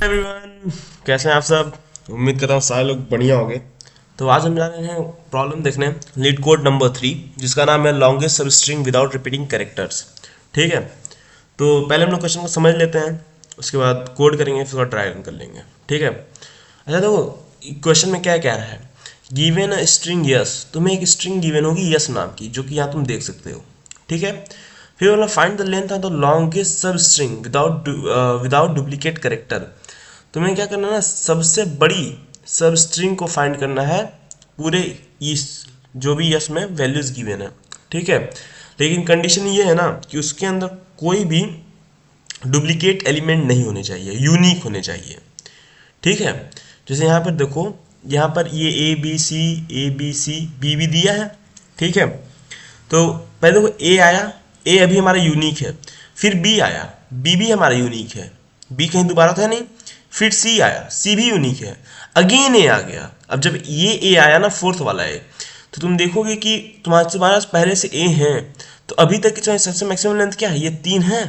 Everyone, कैसे हैं आप सब। उम्मीद करता हूँ सारे लोग बढ़िया होंगे। तो आज हम जा रहे हैं प्रॉब्लम देखने, लीड कोड नंबर 3, जिसका नाम है लॉन्गेस्ट सब स्ट्रिंग विदाउट रिपीटिंग कैरेक्टर्स। ठीक है, तो पहले हम लोग क्वेश्चन को समझ लेते हैं, उसके बाद कोड करेंगे, फिर उसका ट्राई रन कर लेंगे। ठीक है, अच्छा देखो क्वेश्चन में क्या कह रहा है। गिवन अ स्ट्रिंग यस, तुम्हें एक स्ट्रिंग गिवन होगी यस नाम की, जो कि यहाँ तुम देख सकते हो। ठीक है, फिर बोला find the length of the longest सब स्ट्रिंग विदाउट डुप्लीकेट करेक्टर। तुम्हें क्या करना है ना, सबसे बड़ी सब स्ट्रिंग को फाइंड करना है पूरे इस जो भी यस में वैल्यूज गिवन है। ठीक है, लेकिन कंडीशन ये है ना कि उसके अंदर कोई भी डुप्लीकेट एलिमेंट नहीं होने चाहिए, यूनिक होने चाहिए। ठीक है, जैसे यहाँ पर देखो, यहाँ पर ये ए बी सी बी भी दिया है। ठीक है, तो पहले देखो ए आया, ए अभी हमारा यूनिक है। फिर बी आया, बी भी हमारा यूनिक है, बी कहीं दोबारा तो है नहीं। फिर सी आया, सी भी यूनिक है। अगेन ए आ गया। अब जब ये ए आया ना, फोर्थ वाला ए, तो तुम देखोगे कि तुम्हारे पास पहले से ए है, तो अभी तक की सबसे मैक्सिमम लेंथ क्या है, ये 3 है।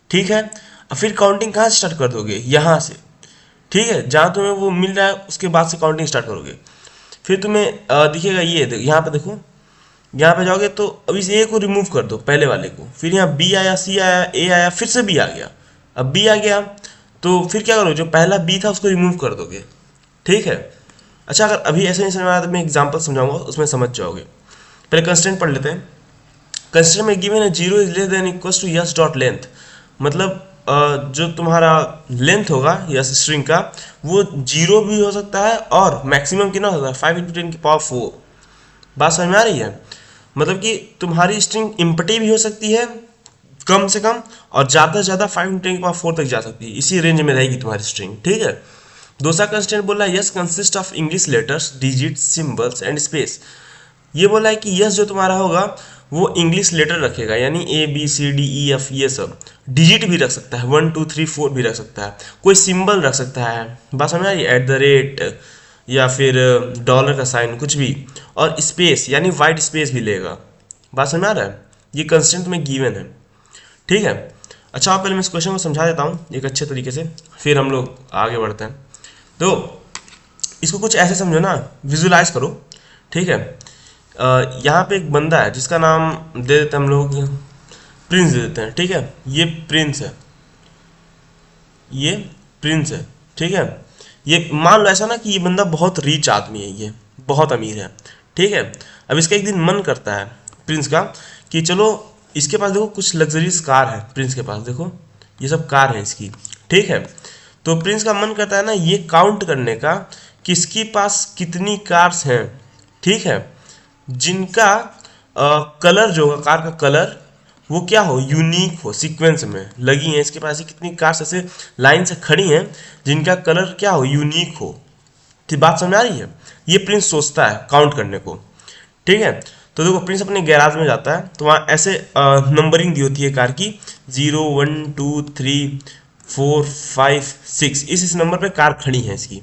ठीक है, अब फिर काउंटिंग कहाँ से स्टार्ट कर दोगे, यहाँ से। ठीक है, जहाँ तुम्हें वो मिल रहा है उसके बाद से काउंटिंग स्टार्ट करोगे। फिर तुम्हें दिखेगा ये यहाँ पे देखो, यहाँ पे जाओगे तो अब इस ए को रिमूव कर दो, पहले वाले को। फिर यहाँ बी आया, सी आया, ए आया, फिर से बी आ गया। अब बी आ गया तो फिर क्या करोगे, जो पहला बी था उसको रिमूव कर दोगे। ठीक है, अच्छा अगर अभी ऐसे नहीं समझ में आया तो मैं एग्जांपल समझाऊंगा, उसमें समझ जाओगे। पहले कंस्ट्रेंट पढ़ लेते हैं। कंस्ट्रेंट में गिवन है 0 is less than equals to S dot length. मतलब जो तुम्हारा लेंथ होगा यस स्ट्रिंग का, वो 0 भी हो सकता है और मैक्सिमम कितना हो सकता है 5 × 10⁴। बात समझ में आ रही है। मतलब कि तुम्हारी स्ट्रिंग इम्पटी भी हो सकती है कम से कम, और ज़्यादा से ज़्यादा 5 × 10⁴ तक जा सकती है। इसी रेंज में रहेगी तुम्हारी स्ट्रिंग। ठीक है, दूसरा कंस्टेंट बोला yes consist of English letters, digits, symbols and space. ये बोला है कि यस जो तुम्हारा होगा वो इंग्लिश लेटर रखेगा, यानी A B C D E F, ये सब। डिजिट भी रख सकता है, 1 2 3 4 भी रख सकता है, कोई सिंबल रख सकता है। बात समझ आ रही है, @ या फिर डॉलर का साइन, कुछ भी। और स्पेस यानी वाइट स्पेस भी लेगा। बात समझ में आ रहा है, ये कंस्टेंट में गिवन है। ठीक है, अच्छा पहले मैं इस क्वेश्चन को समझा देता हूँ एक अच्छे तरीके से, फिर हम लोग आगे बढ़ते हैं। तो इसको कुछ ऐसे समझो ना, विजुलाइज करो। ठीक है, यहाँ पे एक बंदा है जिसका नाम दे देते हैं हम लोग, प्रिंस दे देते हैं। ठीक है, ये प्रिंस है, ये प्रिंस है। ठीक है, ये मान लो ऐसा ना कि ये बंदा बहुत रिच आदमी है, ये बहुत अमीर है। ठीक है, अब इसका एक दिन मन करता है प्रिंस का कि चलो, इसके पास देखो कुछ लग्जरीज कार है, प्रिंस के पास देखो ये सब कार है इसकी। ठीक है, तो प्रिंस का मन करता है ना ये काउंट करने का कि इसके पास कितनी कार्स हैं। ठीक है, जिनका कलर जो होगा, कार का कलर वो क्या हो, यूनिक हो, सीक्वेंस में लगी हैं। इसके पास कितनी कार्स ऐसे लाइन से खड़ी हैं जिनका कलर क्या हो, यूनिक हो। ठीक, बात समझ आ रही है। ये प्रिंस सोचता है काउंट करने को। ठीक है, तो देखो प्रिंस अपने गैराज में जाता है, तो वहाँ ऐसे नंबरिंग दी होती है कार की, 0 1 2 3 4 5 6, इस नंबर पे कार खड़ी है इसकी।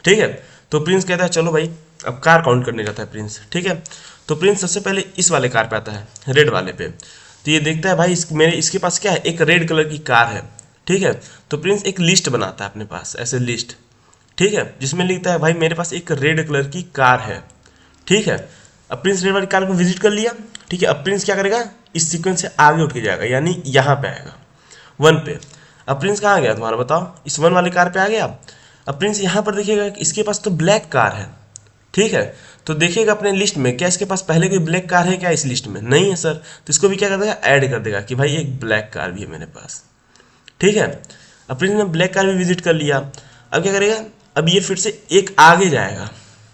ठीक है, तो प्रिंस कहता है चलो भाई अब कार काउंट करने जाता है प्रिंस। ठीक है, तो प्रिंस सबसे पहले इस वाले कार पे आता है, रेड वाले पे। तो ये देखता है भाई इसके पास क्या है, एक रेड कलर की कार है। ठीक है, तो प्रिंस एक लिस्ट बनाता है अपने पास, ऐसे लिस्ट। ठीक है, जिसमें लिखता है भाई मेरे पास एक रेड कलर की कार है। ठीक है, अब प्रिंस रेड वाली कार को विजिट कर लिया। ठीक है, अब प्रिंस क्या करेगा, इस सीक्वेंस से आगे उठ के जाएगा, यानी यहाँ पे आएगा 1 पे। अब प्रिंस कहाँ गया तुम्हारा बताओ, इस 1 वाली कार पे आ गया। अब प्रिंस यहाँ पर देखिएगा कि इसके पास तो ब्लैक कार है। ठीक है, तो देखिएगा अपने लिस्ट में क्या इसके पास पहले कोई ब्लैक कार है क्या, इस लिस्ट में नहीं है सर। तो इसको भी क्या कर देगा, ऐड कर देगा कि भाई एक ब्लैक कार भी है मेरे पास। ठीक है, अब प्रिंस ने ब्लैक कार भी विजिट कर लिया। अब क्या करेगा, अब ये फिर से एक आगे जाएगा,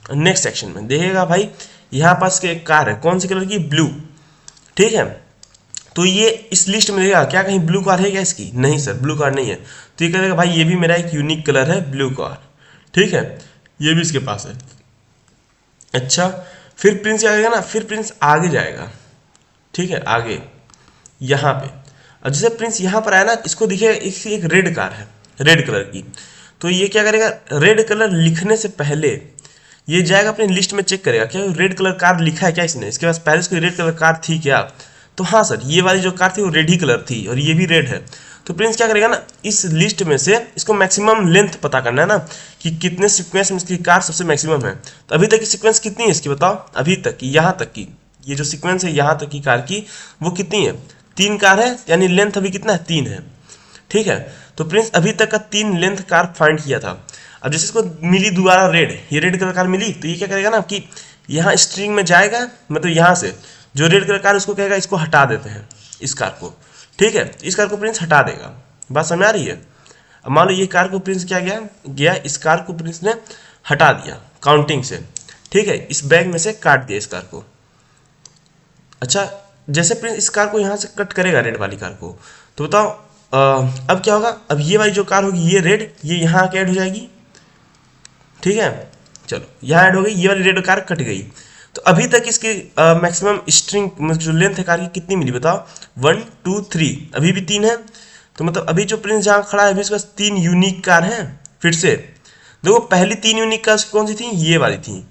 नेक्स्ट सेक्शन में देखेगा भाई यहाँ पास के एक कार है, कौन सी कलर की, ब्लू। ठीक है, तो ये इस लिस्ट में देखेगा क्या कहीं ब्लू कार है क्या इसकी, नहीं सर ब्लू कार नहीं है। तो ये कहेगा भाई ये भी मेरा एक यूनिक कलर है, ब्लू कार। ठीक है, ये भी इसके पास है। अच्छा, फिर प्रिंस क्या करेगा ना, फिर प्रिंस आगे जाएगा। ठीक है, आगे यहाँ पे। अब जैसे प्रिंस यहाँ पर आया ना, इसको दिखेगा इसकी एक रेड कार है, रेड कलर की। तो ये क्या करेगा, रेड कलर लिखने से पहले ये जाएगा अपनी लिस्ट में चेक करेगा क्या रेड कलर कार लिखा है क्या इसने, इसके पास पहले से कोई रेड कलर कार थी क्या। तो हाँ सर, ये वाली जो कार थी वो रेड ही कलर थी और ये भी रेड है। तो प्रिंस क्या करेगा ना, इस लिस्ट में से इसको मैक्सिमम लेंथ पता करना है ना, कि कितने सीक्वेंस में इसकी कार सबसे मैक्सिमम है। तो अभी तक की सीक्वेंस कितनी है इसकी बताओ, अभी तक की यहाँ तक की, ये जो सीक्वेंस है यहाँ तक की कार की वो कितनी है, 3 कार है, यानी लेंथ अभी कितना है, 3 है। ठीक है, तो प्रिंस अभी तक का 3 लेंथ कार फाइंड किया था। अब जैसे इसको मिली दोबारा रेड, ये रेड कलर कार मिली, तो ये क्या करेगा ना कि यहाँ स्ट्रिंग में जाएगा, मतलब यहाँ से जो रेड कलर कार उसको कहेगा इसको हटा देते हैं इस कार को। ठीक है, इस कार को प्रिंस हटा देगा। बात समझ आ रही है। अब मान लो ये कार को प्रिंस क्या गया इस कार को प्रिंस ने हटा दिया काउंटिंग से। ठीक है, इस बैग में से काट दिया इस कार को। अच्छा, जैसे प्रिंस इस कार को यहाँ से कट करेगा रेड वाली कार को, तो बताओ अब क्या होगा, अब ये वाली जो कार होगी ये रेड, ये यहाँ आके ऐड हो जाएगी। ठीक है, चलो यहाँ ऐड हो गई, ये वाली रेड कार कट गई। तो अभी तक इसकी मैक्सिमम स्ट्रिंग जो लेंथ है कार की कितनी मिली बताओ, 1 2 3, अभी भी 3 है। तो मतलब अभी जो प्रिंस जहाँ खड़ा है अभी इसके पास 3 यूनिक कार हैं। फिर से देखो, पहली 3 यूनिक कार कौन सी थी, ये वाली थी।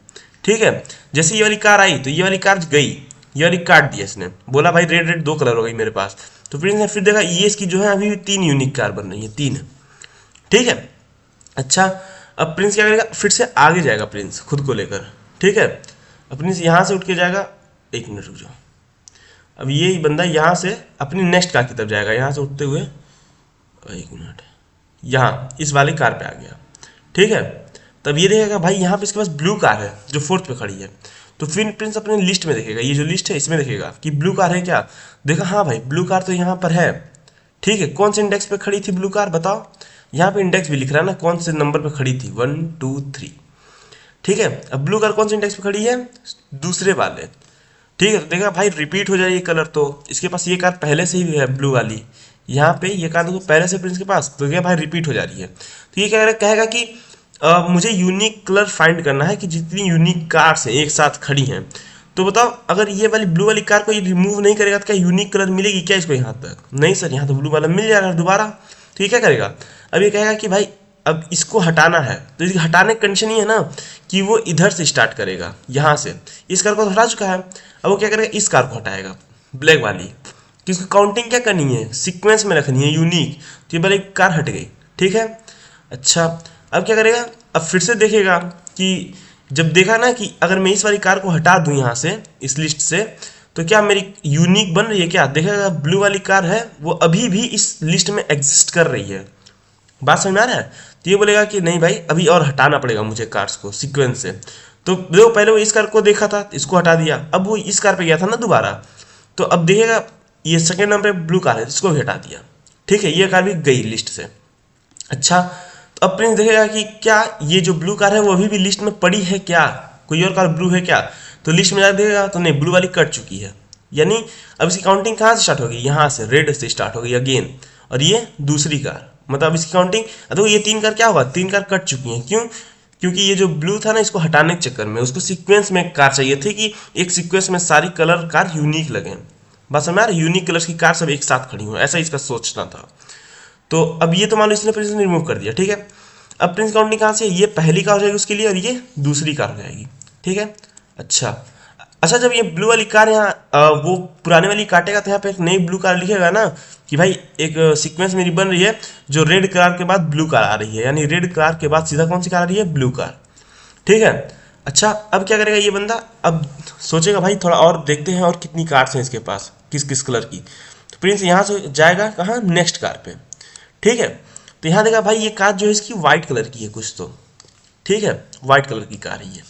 ठीक है, जैसे ये वाली कार आई तो ये वाली कार गई, ये वाली काट दिया इसने, बोला भाई रेड रेड 2 कलर हो गई मेरे पास। तो प्रिंस ने फिर देखा ये इसकी जो है अभी भी 3 यूनिक कार बन रही है, 3। ठीक है, अच्छा अब प्रिंस क्या करेगा, फिर से आगे जाएगा प्रिंस खुद को लेकर। ठीक है, अब प्रिंस यहाँ से उठ के जाएगा, 1 मिनट रुक जाओ, अब ये बंदा यहाँ से अपनी नेक्स्ट कार की तरफ जाएगा, यहाँ से उठते हुए 1 मिनट, यहाँ इस वाली कार पे आ गया। ठीक है, तब ये देखेगा भाई यहाँ पे इसके पास ब्लू कार है जो 4th पे खड़ी है। तो फिर प्रिंस अपने लिस्ट में देखेगा, ये जो लिस्ट है इसमें देखेगा कि ब्लू कार है क्या, देखा हाँ भाई ब्लू कार तो यहाँ पर है। ठीक है, कौन से इंडेक्स पे खड़ी थी ब्लू कार बताओ, यहाँ पे इंडेक्स भी लिख रहा है ना, कौन से नंबर पे खड़ी थी, 1 2 3। ठीक है, अब ब्लू कार कौन से इंडेक्स पे खड़ी है, दूसरे वाले। ठीक है, तो देखा भाई रिपीट हो जाए ये कलर, तो इसके पास ये कार पहले से ही है ब्लू वाली, यहाँ पे ये कार देखो पहले से प्रिंस के पास, तो क्या भाई रिपीट हो जा रही है। तो ये क्या कहेगा कि मुझे यूनिक कलर फाइंड करना है कि जितनी यूनिक कार्स हैं एक साथ खड़ी हैं। तो बताओ अगर ये वाली ब्लू वाली कार को ये रिमूव नहीं करेगा तो क्या यूनिक कलर मिलेगी क्या इसको यहाँ तक, नहीं सर, यहाँ तो ब्लू वाला मिल जाएगा दोबारा। तो ये क्या करेगा, अब ये कहेगा कि भाई अब इसको हटाना है, तो इसके हटाने की कंडीशन ये है ना कि वो इधर से स्टार्ट करेगा, यहाँ से इस कार को तो हटा चुका है, अब वो क्या करेगा इस कार को हटाएगा ब्लैक वाली, कि इसको काउंटिंग क्या करनी है, सीक्वेंस में रखनी है यूनिक। तो ये वाली कार हट गई। ठीक है, अच्छा अब क्या करेगा, अब फिर से देखेगा कि जब देखा ना कि अगर मैं इस वाली कार को हटा दूं यहाँ से इस लिस्ट से तो क्या मेरी यूनिक बन रही है क्या, देखेगा ब्लू वाली कार है वो अभी भी इस लिस्ट में एग्जिस्ट कर रही है। बात समझ में आ रहा है। तो ये बोलेगा कि नहीं भाई अभी और हटाना पड़ेगा मुझे कार्स को सीक्वेंस से। तो देखो पहले वो इस कार को देखा था, इसको हटा दिया, अब वो इस कार पे गया था ना दोबारा, तो अब देखेगा ये सेकेंड नंबर पे ब्लू कार है, इसको भी हटा दिया। ठीक है, ये कार भी गई लिस्ट से। अच्छा, तो अब प्रिंस देखेगा कि क्या ये जो ब्लू कार है वो अभी भी लिस्ट में पड़ी है क्या, कोई और कार ब्लू है क्या, तो लिस्ट में जाकर देखेगा तो नहीं, ब्लू वाली कट चुकी है। यानी अब इसकी काउंटिंग कहाँ से स्टार्ट होगी, यहाँ से रेड से स्टार्ट होगी अगेन, और ये दूसरी कार, मतलब इसकी काउंटिंग देखो ये 3 कार क्या होगा, 3 कार कट चुकी हैं। क्यों, क्योंकि ये जो ब्लू था ना इसको हटाने के चक्कर में उसको सीक्वेंस में कार चाहिए थी कि एक सीक्वेंस में सारी कलर कार यूनिक लगे। बस समझ आ रहा है, यूनिक कलर्स की कार सब एक साथ खड़ी हो, ऐसा इसका सोचना था। तो अब ये तो मान लो इसने प्रिंस ने रिमूव कर दिया। ठीक है, अब प्रिंस काउंटिंग कहाँ से, ये पहली कार हो जाएगी उसके लिए और ये दूसरी कार हो जाएगी। ठीक है, अच्छा जब ये ब्लू वाली कार यहाँ वो पुराने वाली काटेगा तो यहाँ पे एक नई ब्लू कार लिखेगा ना कि भाई एक सीक्वेंस मेरी बन रही है जो रेड कार के बाद ब्लू कार आ रही है, यानी रेड कार के बाद सीधा कौन सी कार आ रही है, ब्लू कार। ठीक है, अच्छा अब क्या करेगा ये बंदा, अब सोचेगा भाई थोड़ा और देखते हैं और कितनी कार्स हैं इसके पास, किस किस कलर की। तो प्रिंस यहाँ से जाएगा कहाँ, नेक्स्ट कार पे। ठीक है, तो यहाँ देखा भाई ये कार जो है इसकी वाइट कलर की है कुछ तो। ठीक है, वाइट कलर की कार है ये।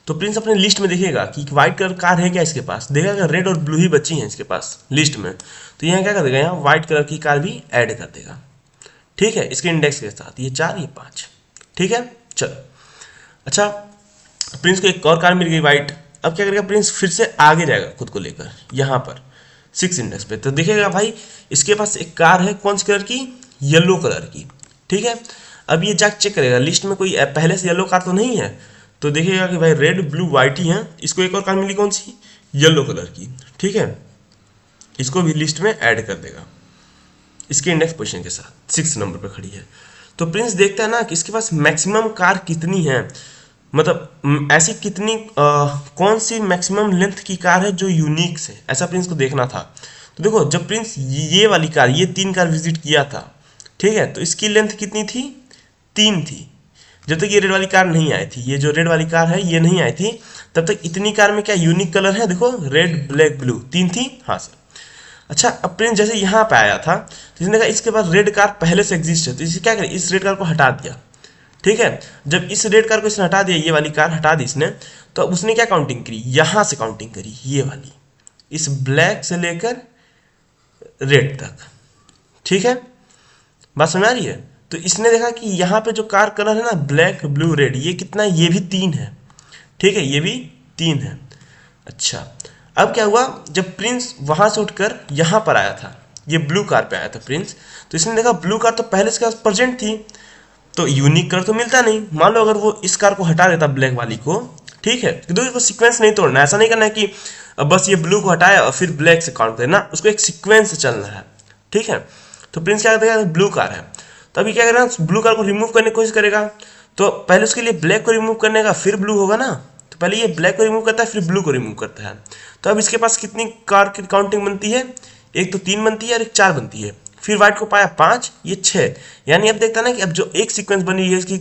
तो प्रिंस अपने लिस्ट में देखेगा कि वाइट कलर कार है क्या इसके पास, देखेगा रेड और ब्लू ही बची हैं इसके पास लिस्ट में, तो यहाँ क्या कर देगा, यहाँ व्हाइट कलर की कार भी ऐड कर देगा। ठीक है, इसके इंडेक्स के साथ ये 4 ये 5। ठीक है, चलो अच्छा प्रिंस को एक और कार मिल गई वाइट। अब क्या करेगा प्रिंस, फिर से आगे जाएगा खुद को लेकर यहाँ पर 6 इंडेक्स पे, तो देखेगा भाई इसके पास एक कार है कौन सी कलर की, येलो कलर की। ठीक है, अब ये जाके चेक करेगा लिस्ट में कोई पहले से येलो कार तो नहीं है, तो देखिएगा कि भाई रेड ब्लू वाइट ही है, इसको एक और कार मिली कौन सी, येलो कलर की। ठीक है, इसको भी लिस्ट में ऐड कर देगा इसके इंडेक्स पोजीशन के साथ, 6 नंबर पे खड़ी है। तो प्रिंस देखता है ना कि इसके पास मैक्सिमम कार कितनी है, मतलब ऐसी कितनी कौन सी मैक्सिमम लेंथ की कार है जो यूनिक है, ऐसा प्रिंस को देखना था। तो देखो जब प्रिंस ये वाली कार, ये 3 कार विजिट किया था, ठीक है, तो इसकी लेंथ कितनी थी, 3 थी। जब तक ये रेड वाली कार नहीं आई थी, ये जो रेड वाली कार है ये नहीं आई थी, तब तक इतनी कार में क्या यूनिक कलर है, देखो रेड ब्लैक ब्लू 3 थी। हाँ सर। अच्छा, अब प्रिंस जैसे यहाँ पे आया था तो इसने कहा इसके पास रेड कार पहले से एग्जिस्ट है, तो इसे क्या करें, इस रेड कार को हटा दिया। ठीक है, जब इस रेड कार को इसने हटा दिया, ये वाली कार हटा दी इसने, तो अब उसने क्या काउंटिंग करी, यहाँ से काउंटिंग करी, ये वाली, इस ब्लैक से लेकर रेड तक। ठीक है, बात समझ आ रही है। तो इसने देखा कि यहाँ पे जो कार कलर है ना, ब्लैक ब्लू रेड, ये कितना, ये भी 3 है। ठीक है, ये भी 3 है। अच्छा, अब क्या हुआ, जब प्रिंस वहां से उठकर यहाँ पर आया था, ये ब्लू कार पे आया था प्रिंस, तो इसने देखा ब्लू कार तो पहले से प्रेजेंट थी, तो यूनिक कलर तो मिलता नहीं। मान लो अगर वो इस कार को हटा देता ब्लैक वाली को, ठीक है, तो इसको सीक्वेंस नहीं तोड़ना, ऐसा नहीं करना है कि बस ये ब्लू को हटाया और फिर ब्लैक से काउंट करना, उसको एक सीक्वेंस से चलना है। ठीक है, तो प्रिंस क्या करेगा, ब्लू कार है, तो अभी क्या करेगा, ब्लू कार को रिमूव करने की कोशिश करेगा, तो पहले उसके लिए ब्लैक को रिमूव करने का, फिर ब्लू होगा ना, तो पहले ये ब्लैक को रिमूव करता है, फिर ब्लू को रिमूव करता है। तो अब इसके पास कितनी कार की काउंटिंग बनती है, एक तो 3 बनती है और एक 4 बनती है। फिर व्हाइट को पाया 5, ये 6, यानी अब देखता ना कि अब जो एक सीक्वेंस बन रही है इसकी,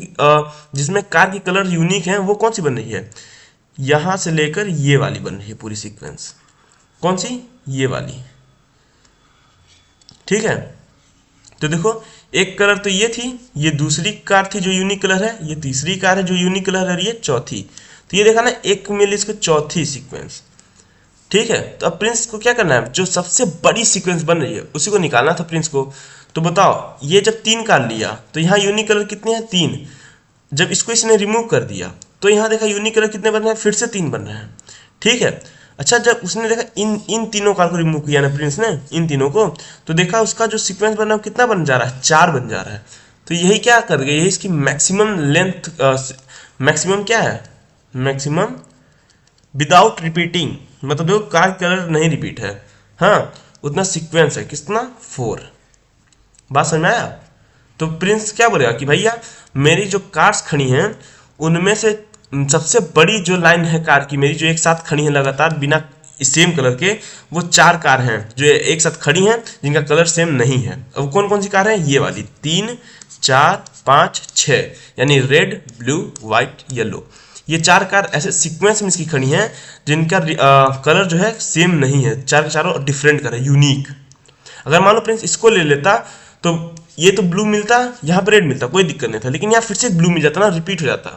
जिसमें कार की कलर यूनिक है, वो कौन सी बन रही है, यहां से लेकर ये वाली बन रही है पूरी सीक्वेंस। कौन सी, ये वाली। ठीक है, तो देखो एक कलर तो ये थी, ये दूसरी कार थी जो यूनिक कलर है, ये तीसरी कार है जो यूनिक कलर है, और ये चौथी। तो ये देखा ना, एक मिली इसको चौथी सीक्वेंस। ठीक है, तो अब प्रिंस को क्या करना है, जो सबसे बड़ी सीक्वेंस बन रही है उसी को निकालना था प्रिंस को। तो बताओ, ये जब 3 कार लिया तो यहाँ यूनिक कलर कितने हैं, 3। जब इसको इसने रिमूव कर दिया तो यहाँ देखा यूनिक कलर कितने बन रहे हैं, फिर से 3 बन रहे हैं। ठीक है, अच्छा, जब उसने देखा इन तीनों कार को रिमूव किया ना प्रिंस ने, इन तीनों को, तो देखा उसका जो सीक्वेंस बन रहा है कितना बन जा रहा है, 4 बन जा रहा है। तो यही क्या कर गया, यही इसकी मैक्सिमम लेंथ, मैक्सिमम क्या है, मैक्सिमम विदाउट रिपीटिंग, मतलब देखो कार कलर नहीं रिपीट है, हाँ, उतना सीक्वेंस है, कितना, 4। बात समझ में आया। तो प्रिंस क्या बोलेगा कि भैया मेरी जो कार्स खड़ी हैं उनमें से सबसे बड़ी जो लाइन है कार की, मेरी जो एक साथ खड़ी है लगातार बिना सेम कलर के, वो 4 कार हैं जो एक साथ खड़ी हैं जिनका कलर सेम नहीं है। अब कौन कौन सी कार है, ये वाली 3, 4, 5, 6, यानी रेड ब्लू व्हाइट येलो, ये 4 कार ऐसे सीक्वेंस में इसकी खड़ी हैं जिनका कलर जो है सेम नहीं है, 4 के चारों डिफरेंट कलर है, यूनिक। अगर मान लो प्रिंस इसको ले लेता तो ये तो ब्लू मिलता, यहाँ पर रेड मिलता, कोई दिक्कत नहीं था, लेकिन यहाँ फिर से ब्लू मिल जाता ना, रिपीट हो जाता।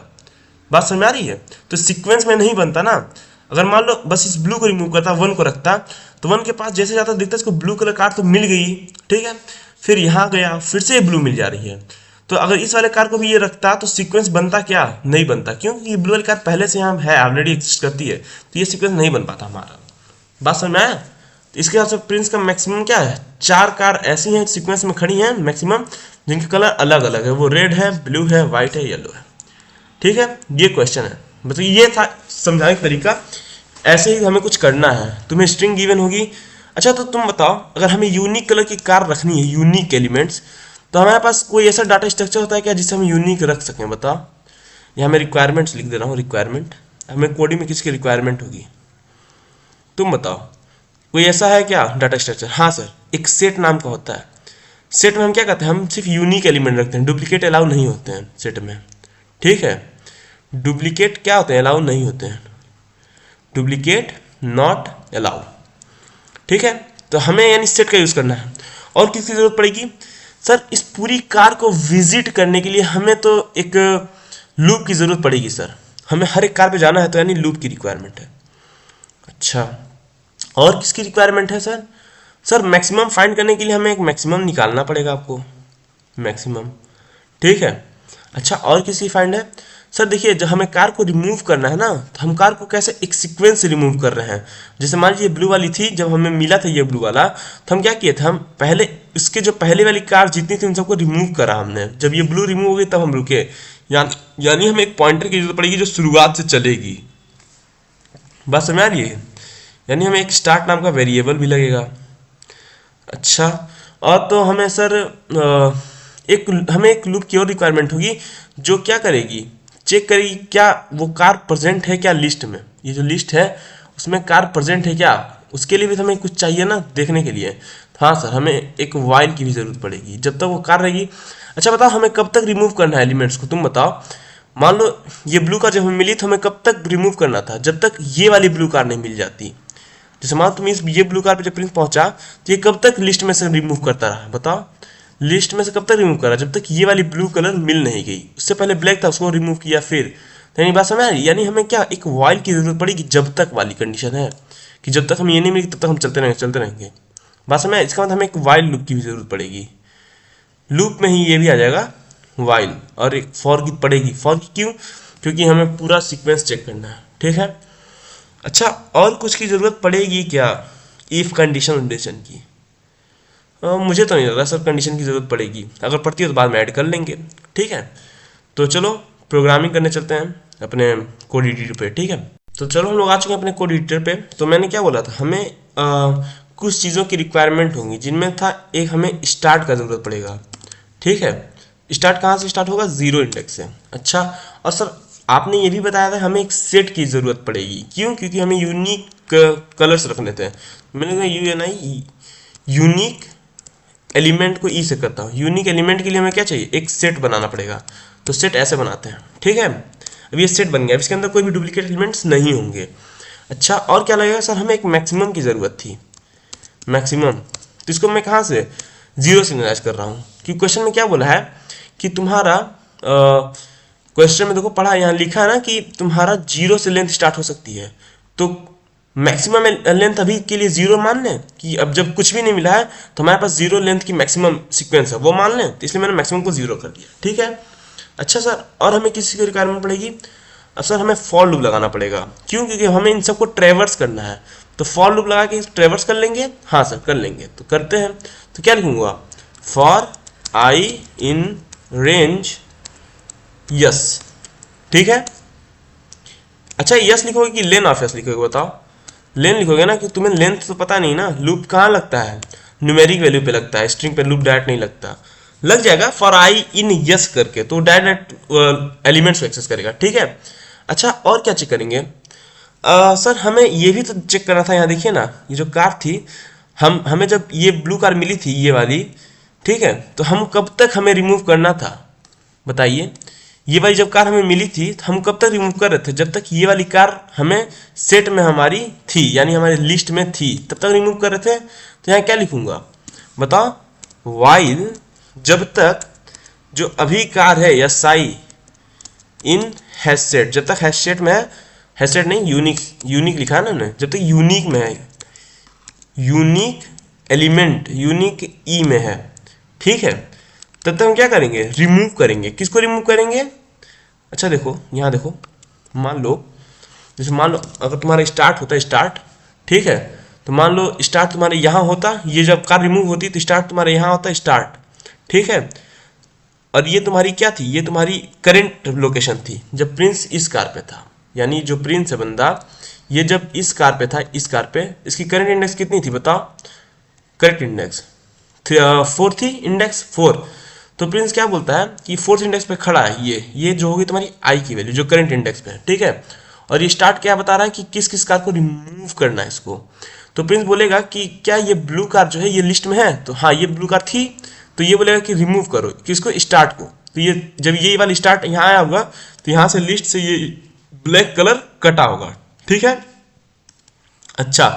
बात समझ में आ रही है। तो सीक्वेंस में नहीं बनता ना। अगर मान लो बस इस ब्लू को रिमूव करता, 1 को रखता, तो 1 के पास जैसे जाता दिखता इसको ब्लू कलर कार तो मिल गई, ठीक है, फिर यहाँ गया फिर से ब्लू मिल जा रही है। तो अगर इस वाले कार को भी ये रखता तो सीक्वेंस बनता क्या, नहीं बनता, क्योंकि ये ब्लू वाली कार पहले से यहाँ है, ऑलरेडी एग्जिस्ट करती है, तो ये सीक्वेंस नहीं बन पाता हमारा। बात समझ में आया। तो इसके हिसाब से प्रिंस का मैक्सिमम क्या है, 4 कार ऐसी हैं सीक्वेंस में खड़ी हैं मैक्सिमम, जिनके कलर अलग अलग है, वो रेड है, ब्लू है, व्हाइट है, येलो है। ठीक है, ये क्वेश्चन है, मतलब ये था समझाने का तरीका। ऐसे ही हमें कुछ करना है, तुम्हें स्ट्रिंग गिवन होगी। अच्छा, तो तुम बताओ, अगर हमें यूनिक कलर की कार रखनी है, यूनिक एलिमेंट्स, तो हमारे पास कोई ऐसा डाटा स्ट्रक्चर होता है क्या जिससे हम यूनिक रख सकें, बताओ। यहाँ मैं रिक्वायरमेंट्स लिख दे रहा हूँ, रिक्वायरमेंट, हमें कोडिंग में किसकी रिक्वायरमेंट होगी, तुम बताओ, कोई ऐसा है क्या डाटा स्ट्रक्चर। हाँ सर, एक सेट नाम का होता है। सेट में हम क्या करते हैं, हम सिर्फ यूनिक एलिमेंट रखते हैं, डुप्लीकेट अलाउ नहीं होते हैं सेट में। ठीक है, डुप्लीकेट क्या होते हैं, अलाउ नहीं होते हैं, डुप्लीकेट नॉट अलाउ। ठीक है, तो हमें यानी सेट का यूज करना है। और किसकी जरूरत पड़ेगी सर, इस पूरी कार को विजिट करने के लिए हमें तो एक लूप की जरूरत पड़ेगी सर, हमें हर एक कार पे जाना है, तो यानी लूप की रिक्वायरमेंट है। अच्छा, और किसकी रिक्वायरमेंट है सर, सर मैक्सिमम फाइंड करने के लिए हमें एक मैक्सिमम निकालना पड़ेगा आपको, मैक्सिमम। ठीक है, अच्छा, और किसकी फाइंड है सर, देखिए जब हमें कार को रिमूव करना है ना, तो हम कार को कैसे एक सीक्वेंस से रिमूव कर रहे हैं। जैसे मान लीजिए ब्लू वाली थी, जब हमें मिला था ये ब्लू वाला, तो हम क्या किए थे, हम पहले इसके जो पहले वाली कार जितनी थी उन सबको रिमूव करा हमने। जब ये ब्लू रिमूव हो गई तब हम रुके, यानी हमें एक पॉइंटर की जरूरत पड़ेगी जो शुरुआत से चलेगी। बात समझ आ रही है, यानी हमें एक स्टार्ट नाम का वेरिएबल भी लगेगा। अच्छा, और तो हमें सर हमें एक लूप की और रिक्वायरमेंट होगी जो क्या करेगी, चेक करेगी क्या वो कार प्रेजेंट है क्या लिस्ट में, ये जो लिस्ट है उसमें कार प्रेजेंट है क्या, उसके लिए भी हमें कुछ चाहिए ना देखने के लिए। हाँ सर, हमें एक वाइल की भी जरूरत पड़ेगी जब तक वो कार रहेगी। अच्छा बताओ, हमें कब तक रिमूव करना है एलिमेंट्स को, तुम बताओ। मान लो ये ब्लू कार जब हमें मिली तो हमें कब तक रिमूव करना था, जब तक ये वाली ब्लू कार नहीं मिल जाती। जैसे मान लो तुम इस ये ब्लू कार पे जब प्रिंस पहुंचा तो ये कब तक लिस्ट में से रिमूव करता रहा, बताओ। लिस्ट में से कब तक रिमूव करा, जब तक ये वाली ब्लू कलर मिल नहीं गई। उससे पहले ब्लैक था, उसको रिमूव किया फिर। तो यानी बात समझ आ रही, यानी हमें क्या एक वाइल की जरूरत पड़ेगी, जब तक वाली कंडीशन है कि जब तक हम ये नहीं मिली तब तक हम चलते रहेंगे। बात समझ, इसका मतलब हमें एक वाइल लूप की भी जरूरत पड़ेगी। लूप में ही ये भी आ जाएगा वाइल, और एक फॉर की पड़ेगी। फॉर की क्यों, क्योंकि हमें पूरा सीक्वेंस चेक करना है, ठीक है। अच्छा, और कुछ की जरूरत पड़ेगी क्या इफ कंडीशन की? मुझे तो नहीं लग रहा सर कंडीशन की जरूरत पड़ेगी, अगर पड़ती है तो बाद में ऐड कर लेंगे, ठीक है। तो चलो प्रोग्रामिंग करने चलते हैं अपने कोड एडिटर पे, ठीक है। तो चलो हम लोग आ चुके हैं अपने कोड एडिटर पे। तो मैंने क्या बोला था, हमें कुछ चीज़ों की रिक्वायरमेंट होंगी, जिनमें था एक हमें स्टार्ट का ज़रूरत पड़ेगा, ठीक है। स्टार्ट कहाँ से स्टार्ट होगा, जीरो इंडेक्स से। अच्छा, और सर आपने ये भी बताया था हमें एक सेट की ज़रूरत पड़ेगी, क्यों, क्योंकि हमें यूनिक कलर्स रखने थे। मैंने कहा UNI यूनिक एलिमेंट को ई से करता हूँ। यूनिक एलिमेंट के लिए हमें क्या चाहिए, एक सेट बनाना पड़ेगा। तो सेट ऐसे बनाते हैं, ठीक है। अब ये सेट बन गया, इसके अंदर कोई भी डुप्लीकेट एलिमेंट्स नहीं होंगे। अच्छा, और क्या लगेगा सर, हमें एक मैक्सिमम की ज़रूरत थी, मैक्सिमम। तो इसको मैं कहाँ से, जीरो से इनिशियलाइज कर रहा हूँ, क्योंकि क्वेश्चन में क्या बोला है कि तुम्हारा क्वेश्चन में देखो पढ़ा, यहाँ लिखा है ना कि तुम्हारा जीरो से लेंथ स्टार्ट हो सकती है। तो मैक्सिमम लेंथ अभी के लिए जीरो मान लें कि अब जब कुछ भी नहीं मिला है तो हमारे पास जीरो लेंथ की मैक्सिमम सीक्वेंस है वो मान लें, तो इसलिए मैंने मैक्सिमम को जीरो कर दिया, ठीक है। अच्छा सर, और हमें किसी की रिक्वायरमेंट पड़ेगी। अब सर हमें फॉर लूप लगाना पड़ेगा, क्यों, क्योंकि हमें इन सबको ट्रेवर्स करना है। तो फॉर लूप लगा के ट्रेवर्स कर लेंगे, हाँ सर कर लेंगे, तो करते हैं। तो क्या लिखूंगा, for I in range yes, ठीक है। अच्छा, यस लिखोगे कि लेन ऑफ यस लिखोगे, बताओ। लेन लिखोगे ना, कि तुम्हें लेंथ तो पता नहीं ना, लूप कहाँ लगता है, न्यूमेरिक वैल्यू पे लगता है, स्ट्रिंग पे लूप डायरेक्ट नहीं लगता। लग जाएगा फॉर आई इन यस करके, तो डायरेक्ट एलिमेंट्स को एक्सेस करेगा, ठीक है। अच्छा, और क्या चेक करेंगे, सर हमें ये भी तो चेक करना था। यहाँ देखिए ना, ये जो कार थी, हमें जब ये ब्लू कार मिली थी ये वाली, ठीक है, तो हम कब तक हमें रिमूव करना था, बताइए। ये वाली जब कार हमें मिली थी तो हम कब तक रिमूव कर रहे थे, जब तक ये वाली कार हमें सेट में हमारी थी, यानी हमारे लिस्ट में थी, तब तक रिमूव कर रहे थे। तो यहाँ क्या लिखूंगा, बताओ, वाइल जब तक जो अभी कार है या साई इन हैश सेट, जब तक हैश सेट में है, हैश सेट नहीं यूनिक, यूनिक लिखा है ना उन्होंने, जब तक यूनिक में है, यूनिक एलिमेंट यूनिक ई में है, ठीक है, तब तक हम क्या करेंगे, रिमूव करेंगे। किसको रिमूव करेंगे, अच्छा देखो यहाँ देखो, मान लो जैसे मान लो अगर तुम्हारा स्टार्ट होता है स्टार्ट, ठीक है, तो मान लो स्टार्ट तुम्हारे यहाँ होता, ये जब कार रिमूव होती तो स्टार्ट तुम्हारे यहाँ होता स्टार्ट, ठीक है। और ये तुम्हारी क्या थी, ये तुम्हारी करंट लोकेशन थी जब प्रिंस इस कार पे था, यानी जो प्रिंस है बंदा, ये जब इस कार पे था, इस कार पे इसकी करंट इंडेक्स कितनी थी बताओ, करेक्ट इंडेक्स 4 थी, इंडेक्स 4। तो प्रिंस क्या बोलता है कि फोर्थ इंडेक्स पे खड़ा है, ये जो होगी तुम्हारी आई की वैल्यू जो करंट इंडेक्स पे है, ठीक है। और ये स्टार्ट क्या बता रहा है कि किस किस कार को रिमूव करना है इसको। तो प्रिंस बोलेगा कि क्या ये ब्लू कार जो है ये लिस्ट में है, तो हाँ ये ब्लू कार थी, तो ये बोलेगा कि रिमूव करो किसको, स्टार्ट को। तो ये जब ये वाला स्टार्ट यहाँ आया होगा तो यहाँ से लिस्ट से ये ब्लैक कलर कटा होगा, ठीक है। अच्छा,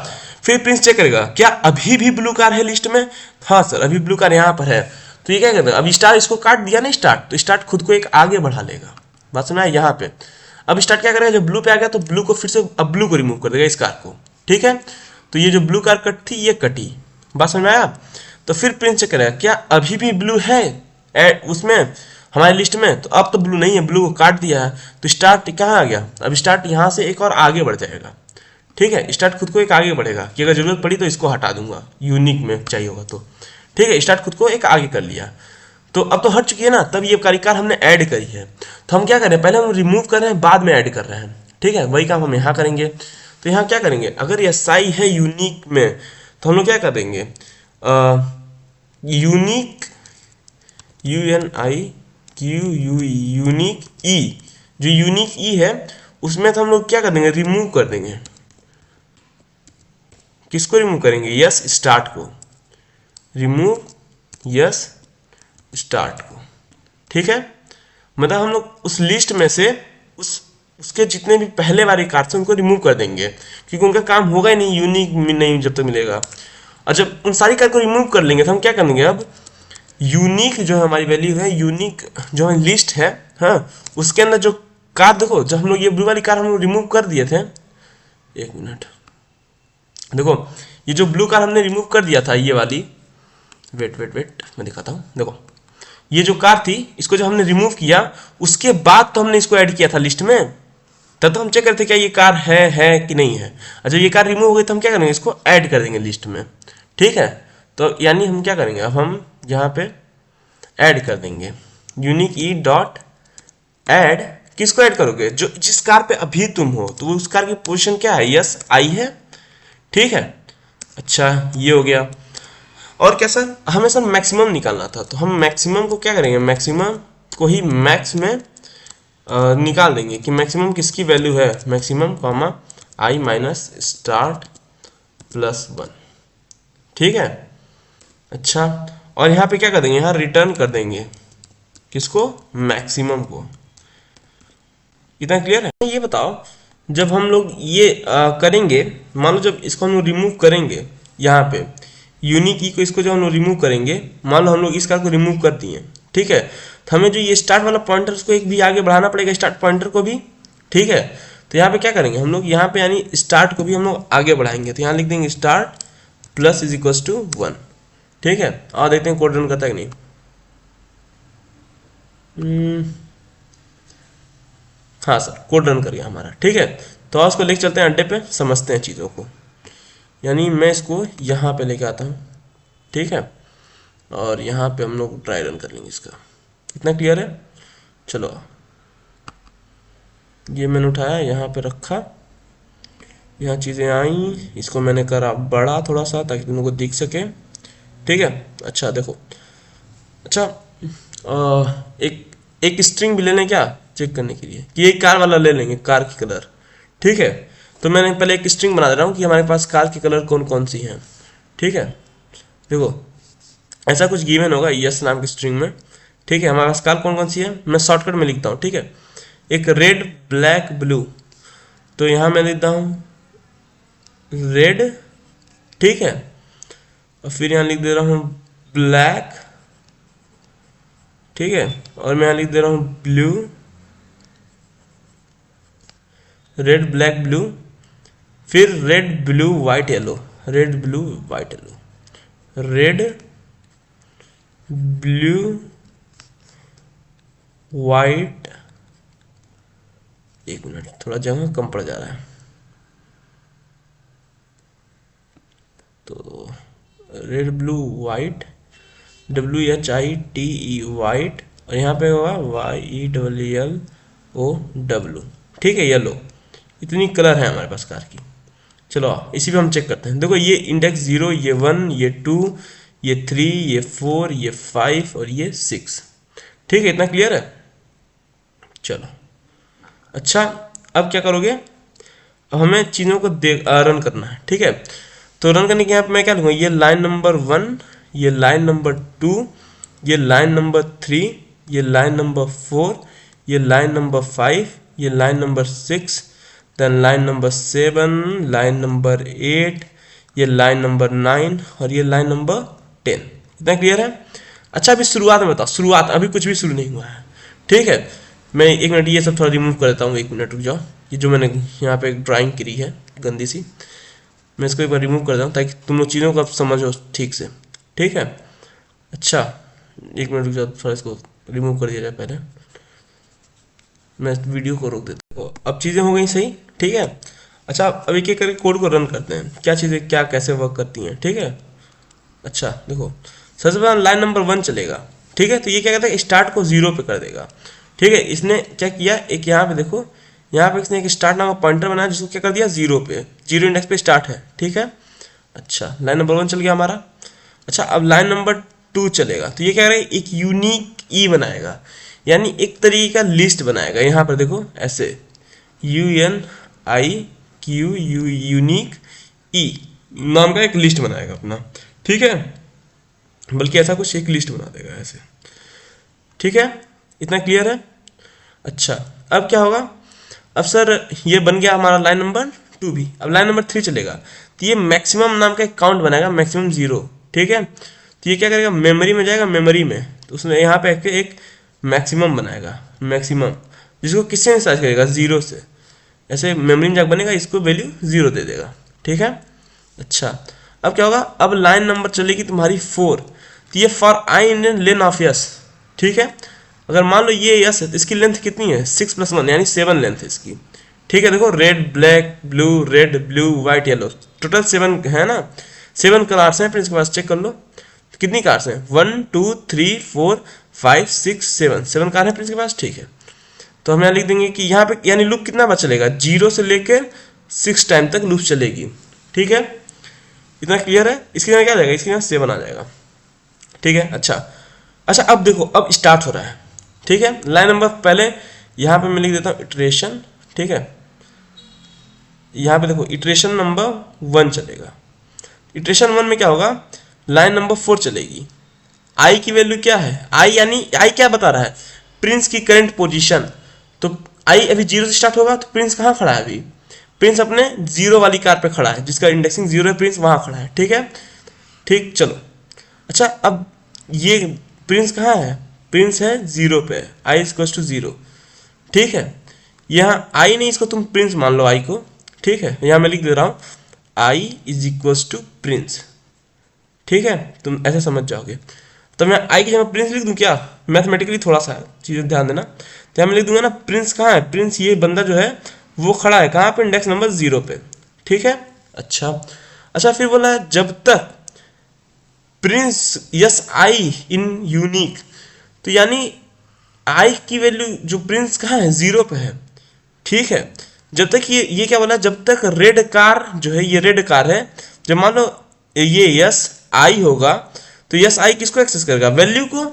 फिर प्रिंस चेक करेगा क्या अभी भी ब्लू कार है लिस्ट में, हाँ सर अभी ब्लू कार यहाँ पर है। तो ये क्या करता है, अब स्टार इसको काट दिया ना स्टार्ट, तो स्टार्ट खुद को एक आगे बढ़ा लेगा, बात समझ आया यहाँ पे। अब स्टार्ट क्या करेगा, जब ब्लू पे आ गया तो ब्लू को फिर से अब ब्लू को रिमूव कर देगा इस कार को, ठीक है। तो ये जो ब्लू कार कट थी ये कटी, बात समझ आया। तो फिर प्रिंस चेक करेगा क्या अभी भी ब्लू है उसमें हमारे लिस्ट में, तो अब तो ब्लू नहीं है, ब्लू को काट दिया है। तो स्टार्ट कहाँ आ गया, अब स्टार्ट यहाँ से एक और आगे बढ़ जाएगा, ठीक है। स्टार्ट खुद को एक आगे बढ़ेगा कि अगर जरूरत पड़ी तो इसको हटा दूंगा, यूनिक में चाहिए होगा तो, ठीक है। स्टार्ट खुद को एक आगे कर लिया, तो अब तो हट चुकी है ना, तब ये कार हमने ऐड करी है। तो हम क्या कर रहे हैं, पहले हम रिमूव कर रहे हैं, बाद में ऐड कर रहे हैं, ठीक है। वही काम हम यहाँ करेंगे। तो यहाँ क्या करेंगे, अगर ये साई है यूनिक में, तो हम लोग क्या कर देंगे, यूनिक UNIQ यूनिक ई, जो यूनिक ई है उसमें तो हम लोग क्या कर देंगे, रिमूव कर देंगे। किसको रिमूव करेंगे, यस स्टार्ट को, रिमूव यस स्टार्ट को, ठीक है। मतलब हम लोग उस लिस्ट में से उसके जितने भी पहले वाले कार्ड थे उनको रिमूव कर देंगे, क्योंकि उनका काम होगा ही नहीं, यूनिक नहीं जब तक मिलेगा। और जब उन सारी कार्ड को रिमूव कर लेंगे तो हम क्या करेंगे, अब यूनिक जो हमारी वैल्यू है, यूनिक जो हमारी लिस्ट है, हाँ, उसके अंदर जो कार्ड देखो, जब हम लोग ये ब्लू वाली कार्ड हम लोग रिमूव कर दिए थे, एक मिनट देखो, ये जो ब्लू कार्ड हमने रिमूव कर दिया था, ये वाली, वेट मैं दिखाता हूँ। देखो ये जो कार थी, इसको जब हमने रिमूव किया उसके बाद तो हमने इसको ऐड किया था लिस्ट में, तब तो हम चेक करते क्या ये कार है कि नहीं है। अच्छा ये कार रिमूव हो गई तो हम क्या करेंगे, इसको ऐड कर देंगे लिस्ट में, ठीक है। तो यानी हम क्या करेंगे, अब हम यहाँ पे ऐड कर देंगे यूनिक ई डॉट ऐड। किसको ऐड करोगे, जो जिस कार पे अभी तुम हो, तो उस कार की पोजीशन क्या है, यस आई है, ठीक है। अच्छा ये हो गया। और क्या सर, हमें सर मैक्सिमम निकालना था, तो हम मैक्सिमम को क्या करेंगे, मैक्सिमम को ही मैक्स में निकाल देंगे कि मैक्सिमम किसकी वैल्यू है, मैक्सिमम कॉमा आई माइनस स्टार्ट प्लस 1, ठीक है। अच्छा और यहाँ पे क्या कर देंगे, यहाँ रिटर्न कर देंगे किसको, मैक्सिमम को। इतना क्लियर है। ये बताओ जब हम लोग ये करेंगे, मान लो जब इसको हम लोग रिमूव करेंगे, यहाँ पे यूनिक की को इसको जब हम लोग रिमूव करेंगे, मान लो हम लोग इस कार को रिमूव कर दिए, ठीक है, तो हमें जो ये स्टार्ट वाला पॉइंटर उसको एक भी आगे बढ़ाना पड़ेगा, स्टार्ट पॉइंटर को भी, ठीक है। तो यहाँ पे क्या करेंगे हम लोग, यहाँ पे यानी स्टार्ट को भी हम लोग आगे बढ़ाएंगे, तो यहाँ लिख देंगे start plus is equal to 1, ठीक है। और देखते हैं कोड रन करता है कि नहीं। हाँ सर कोड रन कर गया हमारा, ठीक है। तो उसको लेके चलते हैं अड्डे पे, समझते हैं चीज़ों को। यानी मैं इसको यहाँ पे लेके आता हूँ, ठीक है, और यहाँ पे हम लोग ट्राई रन कर लेंगे इसका। इतना क्लियर है। चलो ये मैंने उठाया, यहाँ पे रखा, यहाँ चीज़ें आई, इसको मैंने करा बड़ा थोड़ा सा ताकि तुम लोग को दिख सके, ठीक है। अच्छा देखो, अच्छा एक एक स्ट्रिंग भी ले लें क्या, चेक करने के लिए कि एक कार वाला ले लेंगे, कार की कलर, ठीक है। तो मैंने पहले एक स्ट्रिंग बना दे रहा हूँ कि हमारे पास कार की कलर कौन कौन सी हैं, ठीक है। देखो ऐसा कुछ गिवन होगा यस नाम की स्ट्रिंग में, ठीक है। हमारे पास कार कौन कौन सी है, मैं शॉर्टकट में लिखता हूँ, ठीक है। एक रेड ब्लैक ब्लू, तो यहाँ मैं लिखता हूँ रेड, ठीक है, और फिर यहाँ लिख दे रहा हूँ ब्लैक, ठीक है, और मैं यहाँ लिख दे रहा हूँ ब्लू, रेड ब्लैक ब्लू, फिर red blue white yellow, red blue white yellow, red blue white, एक मिनट थोड़ा जगह कम पड़ जा रहा है, तो red blue white, WHITE white, और यहाँ पे होगा YELLO, ठीक है, येलो। इतनी कलर है हमारे पास कार की। चलो इसी पे हम चेक करते हैं। देखो ये इंडेक्स 0, ये 1, ये 2, ये 3, ये 4, ये 5 और ये 6, ठीक है। इतना क्लियर है। चलो अच्छा अब क्या करोगे, अब हमें चीज़ों को रन करना है, ठीक है। तो रन करने के यहाँ पे मैं क्या लूँगा, ये लाइन नंबर 1, ये लाइन नंबर 2, ये लाइन नंबर 3, ये लाइन नंबर 4, ये लाइन नंबर 5, ये line number 6, then line number 7, line number 8, ये लाइन नंबर 9 और ये लाइन नंबर 10। इतना क्लियर है। अच्छा अभी शुरुआत में बताओ, शुरुआत अभी कुछ भी शुरू नहीं हुआ है, ठीक है। मैं एक मिनट ये सब थोड़ा रिमूव कर देता हूँ, एक मिनट रुक जाओ। ये जो मैंने यहाँ पे एक ड्राइंग करी है गंदी सी, मैं इसको एक बार रिमूव कर दूँ ताकि तुम लोग चीज़ों को अब समझो ठीक से, ठीक है। अच्छा एक मिनट रुक जाओ, थोड़ा इसको रिमूव कर दिया जाए, पहले मैं वीडियो को रोक देता हूँ। अब चीज़ें हो गई सही, ठीक है। अच्छा अब एक एक करके कोड को रन करते हैं, क्या चीज़ें क्या कैसे वर्क करती हैं, ठीक है। अच्छा देखो सबसे पहले लाइन नंबर 1 चलेगा, ठीक है। तो ये क्या कहता है, स्टार्ट को 0 पे कर देगा, ठीक है। इसने क्या किया, एक यहाँ पे देखो, यहाँ पे इसने एक स्टार्ट नाम का पॉइंटर बनाया जिसको क्या कर दिया 0 पे, 0 इंडेक्स पे स्टार्ट है, ठीक है। अच्छा लाइन नंबर 1 चल गया हमारा। अच्छा अब लाइन नंबर 2 चलेगा, तो ये क्या करेगा, एक यूनिक ई बनाएगा, यानी एक तरीके का लिस्ट बनाएगा। यहाँ पर देखो ऐसे UNIQ यूनिक ई नाम का एक लिस्ट बनाएगा अपना, ठीक है। बल्कि ऐसा कुछ एक लिस्ट बना देगा ऐसे। ठीक है, इतना क्लियर है। अच्छा, अब क्या होगा, अब सर ये बन गया हमारा लाइन नंबर 2 भी। अब लाइन नंबर 3 चलेगा, तो ये मैक्सिमम नाम का एक काउंट बनाएगा, मैक्सिमम 0। ठीक है, तो ये क्या करेगा, मेमोरी में जाएगा, मेमोरी में तो उसमें यहाँ पे एक मैक्सिमम बनाएगा, मैक्सिमम, जिसको किससे इंस्टार्ट करेगा, 0 से। ऐसे मेमोरी में जाकर बनेगा, इसको वैल्यू 0 दे देगा। ठीक है, अच्छा अब क्या होगा, अब लाइन नंबर चलेगी तुम्हारी 4, तो ये for I in lane of yes. ठीक है, अगर मान लो ये यस है तो इसकी लेंथ कितनी है, 6 + 1 यानी 7 लेंथ है इसकी। ठीक है, देखो red black blue, red blue white yellow, total 7 है ना, 7 कार्स हैं प्रिंस के पास, चेक कर लो कितनी कार्स हैं, 1 2 3 4 5 6 7 कार है प्रिंस के पास। ठीक है, तो हम यहाँ लिख देंगे कि यहाँ पे यानी लूप कितना बार चलेगा, 0 से लेकर 6 टाइम तक लूप चलेगी। ठीक है, इतना क्लियर है। इसके यहाँ क्या आ जाएगा, इसके यहाँ 7 आ जाएगा। ठीक है, अच्छा अब देखो, अब स्टार्ट हो रहा है। ठीक है, लाइन नंबर पहले यहाँ पे मैं लिख देता हूँ इटरेशन। ठीक है, यहाँ पे देखो इटरेशन नंबर 1 चलेगा। इटरेशन 1 में क्या होगा, लाइन नंबर 4 चलेगी। आई की वैल्यू क्या है, आई यानी आई क्या बता रहा है, प्रिंस की करंट पोजीशन। तो आई अभी 0 से स्टार्ट होगा, तो प्रिंस कहाँ खड़ा है, अभी प्रिंस अपने 0 वाली कार पे खड़ा है, जिसका इंडेक्सिंग 0 है, प्रिंस वहाँ खड़ा है। ठीक है, ठीक, चलो अच्छा, अब ये प्रिंस कहाँ है, प्रिंस है 0 पे, आई इक्वल्स टू 0। ठीक है, यहाँ आई नहीं, इसको तुम प्रिंस मान लो आई को। ठीक है, यहाँ मैं लिख दे रहा हूँ I is equals to Prince. ठीक है, तुम ऐसे समझ जाओगे। तो मैं आई की जगह प्रिंस लिख दूँ क्या, मैथमेटिकली थोड़ा सा चीज़ें ध्यान देना। तो मैं लिख दूंगा ना, प्रिंस कहाँ है, प्रिंस ये बंदा जो है वो खड़ा है कहाँ पे, इंडेक्स नंबर 0 पे। ठीक है, अच्छा फिर बोला है जब तक Prince yes I in unique, तो यानी आई की वैल्यू जो प्रिंस कहाँ है, 0 पे है। ठीक है, जब तक ये क्या बोला, जब तक रेड कार जो है, ये रेड कार है, जब मान लो ये यस आई होगा, तो यस आई किसको एक्सेस करेगा, वैल्यू को।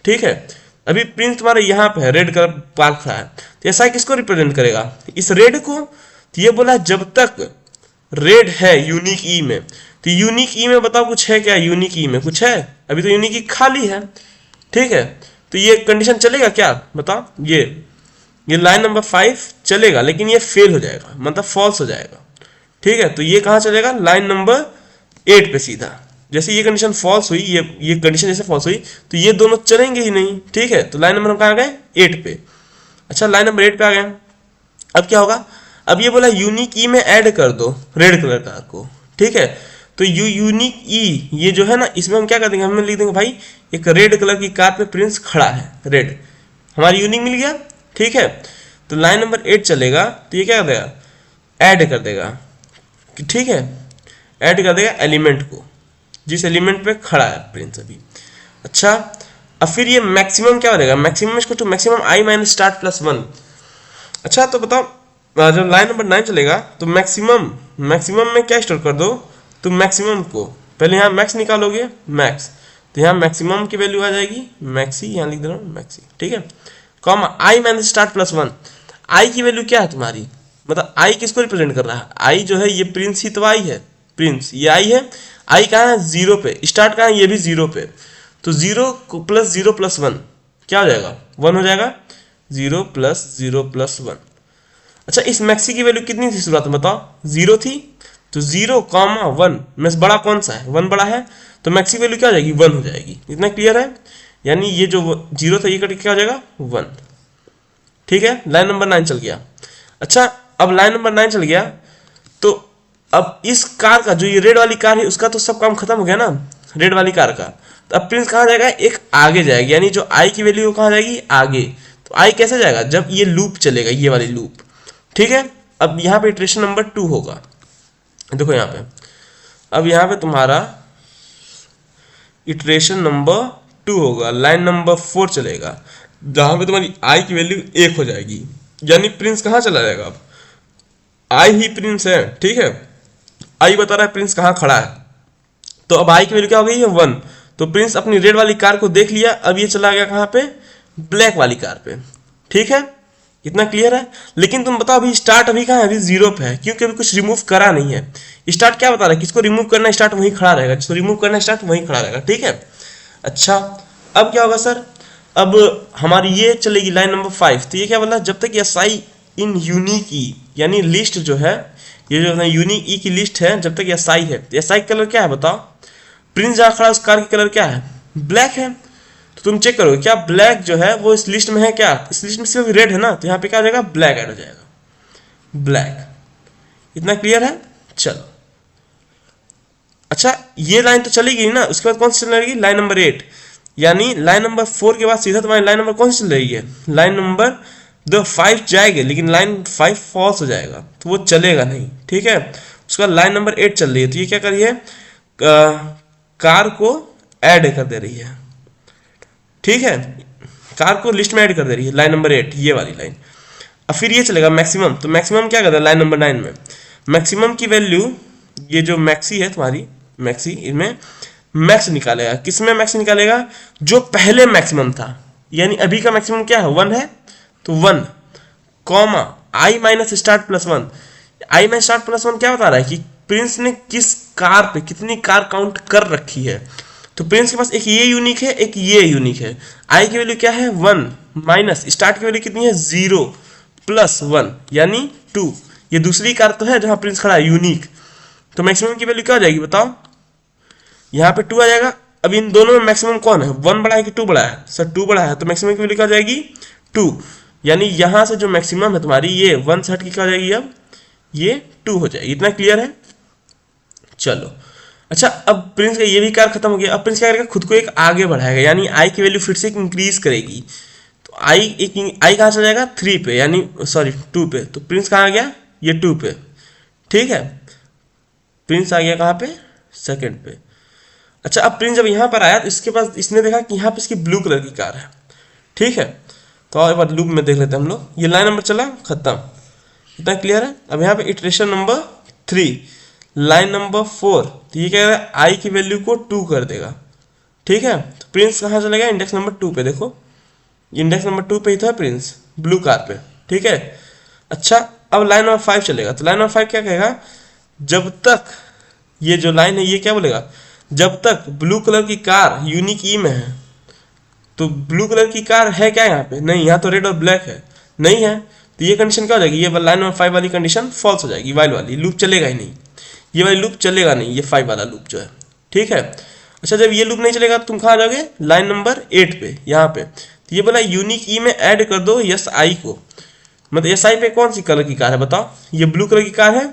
ठीक है, अभी प्रिंस तुम्हारा यहाँ पे है, रेड कलर पार्क खड़ा है, तो यस आई किसको रिप्रेजेंट करेगा, इस रेड को। तो ये बोला जब तक रेड है यूनिक ई में, तो यूनिक ई में बताओ कुछ है क्या, यूनिक ई में कुछ है, अभी तो यूनिक ई खाली है। ठीक है, तो ये कंडीशन चलेगा क्या बताओ, ये लाइन नंबर 5 चलेगा, लेकिन ये फेल हो जाएगा, मतलब फॉल्स हो जाएगा। ठीक है, तो ये कहाँ चलेगा, लाइन नंबर 8 पे सीधा। जैसे ये कंडीशन फॉल्स हुई, ये कंडीशन जैसे फॉल्स हुई, तो ये दोनों चलेंगे ही नहीं। ठीक है, तो लाइन नंबर हम कहाँ आ गए, 8 पे। अच्छा, लाइन नंबर 8 पे आ गए। अब क्या होगा, अब ये बोला यूनिक ई में ऐड कर दो रेड कलर कार को। ठीक है, तो यूनिक ई ये जो है ना, इसमें हम क्या कर देंगे, हम लिख देंगे भाई एक रेड कलर की कार पे प्रिंस खड़ा है, रेड, हमारी यूनिक मिल गया। ठीक है, तो लाइन नंबर 8 चलेगा, तो ये क्या कर देगा, ऐड कर देगा। ठीक है, ऐड कर देगा एलिमेंट को, जिस एलिमेंट पे खड़ा है प्रिंस अभी। अच्छा, अब फिर ये मैक्सिमम क्या हो जाएगा, मैक्सिमम इसको to maximum I minus start plus 1। अच्छा, तो बताओ जब लाइन नंबर 9 चलेगा, तो मैक्सिमम में क्या स्टोर कर दो, तो मैक्सिमम को पहले यहाँ मैक्स निकालोगे, मैक्स, तो यहाँ मैक्सिमम की वैल्यू आ जाएगी मैक्सी, यहाँ लिख दे रहा हूँ मैक्सी। ठीक है, कॉमा आई माइनस स्टार्ट प्लस 1। आई की वैल्यू क्या है तुम्हारी, मतलब आई किसको रिप्रेजेंट कर रहा है, आई जो है ये प्रिंस ही तो आई है, प्रिंस ये आई है, आई कहाँ है 0 पे, स्टार्ट कहाँ है, ये भी 0 पे, तो 0 + 0 + 1 क्या हो जाएगा, 1 हो जाएगा, 0 + 0 + 1। अच्छा, इस मैक्सी की वैल्यू कितनी थी शुरुआत में बताओ, 0 थी, तो 0, 1 में बड़ा कौन सा है, 1 बड़ा है, तो मैक्सी वैल्यू क्या हो जाएगी, 1 हो जाएगी। इतना क्लियर है, यानी ये जो 0 था ये कट क्या हो जाएगा, 1। ठीक है, लाइन नंबर 9 चल गया। अच्छा, अब लाइन नंबर 9 चल गया, तो अब इस कार का जो ये रेड वाली कार है उसका तो सब काम खत्म हो गया ना, रेड वाली कार का। तो अब प्रिंस कहाँ जाएगा, एक आगे जाएगी, यानी जो आई की वैल्यू कहाँ जाएगी, आगे। तो आई कैसे जाएगा, जब ये लूप चलेगा, ये वाली लूप। ठीक है, अब यहाँ पे इटरेशन नंबर 2 होगा, देखो यहाँ पे, अब यहाँ पे तुम्हारा इटरेशन नंबर 2 होगा, लाइन नंबर 4 चलेगा, जहां पे तुम्हारी आई की वैल्यू 1 हो जाएगी, यानी प्रिंस कहाँ चला जाएगा, अब आई ही प्रिंस है। ठीक है, आई बता रहा है प्रिंस कहाँ खड़ा है, तो अब आई की वैल्यू क्या हो गई है, 1। तो प्रिंस अपनी रेड वाली कार को देख लिया, अब ये चला गया कहाँ पे, ब्लैक वाली कार पे। ठीक है, इतना क्लियर है। लेकिन तुम बताओ अभी स्टार्ट अभी कहाँ है, अभी 0 पे है, क्योंकि अभी कुछ रिमूव करा नहीं है। स्टार्ट क्या बता रहा है, किसको रिमूव करना, स्टार्ट वहीं खड़ा रहेगा, जिसको रिमूव करना स्टार्ट वहीं खड़ा रहेगा। ठीक है, अच्छा अब क्या होगा सर, अब हमारी ये चलेगी लाइन नंबर 5। तो ये क्या बोला, जब तक एस आई इन यूनिक ई, यानी लिस्ट जो है, ये जो है यूनिक ई की लिस्ट है, जब तक एस आई है। तो एस आई कलर क्या है बताओ, प्रिंस जहाँ खड़ा उस कार की कलर क्या है, ब्लैक है। तो तुम चेक करोगे क्या ब्लैक जो है वो इस लिस्ट में है क्या, इस लिस्ट में सिर्फ रेड है ना, तो यहाँ पे क्या हो जाएगा, ब्लैक ऐड हो जाएगा, ब्लैक। इतना क्लियर है। चलो अच्छा ये लाइन तो चलेगी ना, उसके बाद कौन सी चल रही है, लाइन नंबर 8। यानी लाइन नंबर 4 के बाद सीधा तुम्हारी लाइन नंबर कौन सी चल रही है, लाइन नंबर 5 जाएगी, लेकिन लाइन 5 फॉल्स हो जाएगा तो वो चलेगा नहीं, ठीक है। उसके बाद लाइन नंबर 8 चल रही है, तो ये क्या कर रही है, कार को ऐड कर दे रही है, ठीक है, कार को लिस्ट में ऐड कर दे रही है, लाइन नंबर 8 ये वाली लाइन। अब फिर ये चलेगा मैक्सिमम, तो मैक्सिमम क्या करता है लाइन नंबर 9 में, मैक्सिमम की वैल्यू, ये जो मैक्सी है तुम्हारी मैक्सी, इनमें मैक्स निकालेगा। किसमें मैक्स निकालेगा, जो पहले मैक्सिमम था, यानी अभी का मैक्सिमम क्या है 1 है, तो 1 कॉमा आई माइनस स्टार्ट प्लस 1। आई माइनस स्टार्ट प्लस 1 क्या बता रहा है कि प्रिंस ने किस कार पे कितनी कार काउंट कर रखी है। तो प्रिंस के पास एक ये यूनिक है, एक ये यूनिक है। आई की वैल्यू क्या है 1 माइनस स्टार्ट की वैल्यू कितनी है 0 प्लस 1 यानी 2। ये दूसरी कार तो है जहां प्रिंस खड़ा है यूनिक, तो मैक्सिमम की वैल्यू क्या हो जाएगी बताओ, यहाँ पे 2 आ जाएगा। अब इन दोनों में मैक्सिमम कौन है, 1 बड़ा है कि 2 बड़ा है, सर 2 बड़ा है, तो मैक्सिमम की वैल्यू क्या हो जाएगी 2। यानी यहां से जो मैक्सिमम है तुम्हारी ये 1 से हट के क्या हो जाएगी, अब ये 2 हो जाएगी। इतना क्लियर है। चलो अच्छा अब प्रिंस का ये भी कार खत्म हो गया। अब प्रिंस क्या करेगा, खुद को एक आगे बढ़ाएगा, यानी आई की वैल्यू फिर से इंक्रीज करेगी। तो आई कहाँ चला जाएगा 3 पे, यानी सॉरी 2 पे। तो प्रिंस कहाँ आ गया, ये 2 पे, ठीक है। प्रिंस आ गया कहाँ पे, सेकंड पे। अच्छा अब प्रिंस जब यहाँ पर आया तो इसके पास इसने देखा कि यहाँ पे इसकी ब्लू कलर की कार है, ठीक है। तो और एक बार लूप में देख लेते हैं हम लोग, ये लाइन नंबर चला खत्म, इतना क्लियर है। अब यहाँ पे इटरेशन नंबर 3 लाइन नंबर 4, तो ये क्या कह रहा है आई की वैल्यू को 2 कर देगा, ठीक है। तो प्रिंस कहाँ चलेगा, इंडेक्स नंबर 2 पे, देखो इंडेक्स नंबर 2 पे ही था प्रिंस, ब्लू कार पे, ठीक है। अच्छा अब लाइन नंबर 5 चलेगा, तो लाइन नंबर 5 क्या कहेगा, जब तक ये जो लाइन है ये क्या बोलेगा, जब तक ब्लू कलर की कार यूनिक ई में है। तो ब्लू कलर की कार है क्या यहाँ पे, नहीं, यहाँ तो रेड और ब्लैक है, नहीं है। तो ये कंडीशन क्या हो जाएगी, ये लाइन नंबर 5 वाली कंडीशन फॉल्स हो जाएगी, वाइल वाली लूप चलेगा ही नहीं, ये वाली लूप चलेगा नहीं, ये 5 वाला लूप जो है, ठीक है। अच्छा जब ये लूप नहीं चलेगा तो तुम कहाँ जाओगे, लाइन नंबर 8 पे, यहाँ पे। तो ये बोला यूनिक ई में ऐड कर दो एस आई को, मतलब एस आई पे कौन सी कलर की कार है बताओ, ये ब्लू कलर की कार है,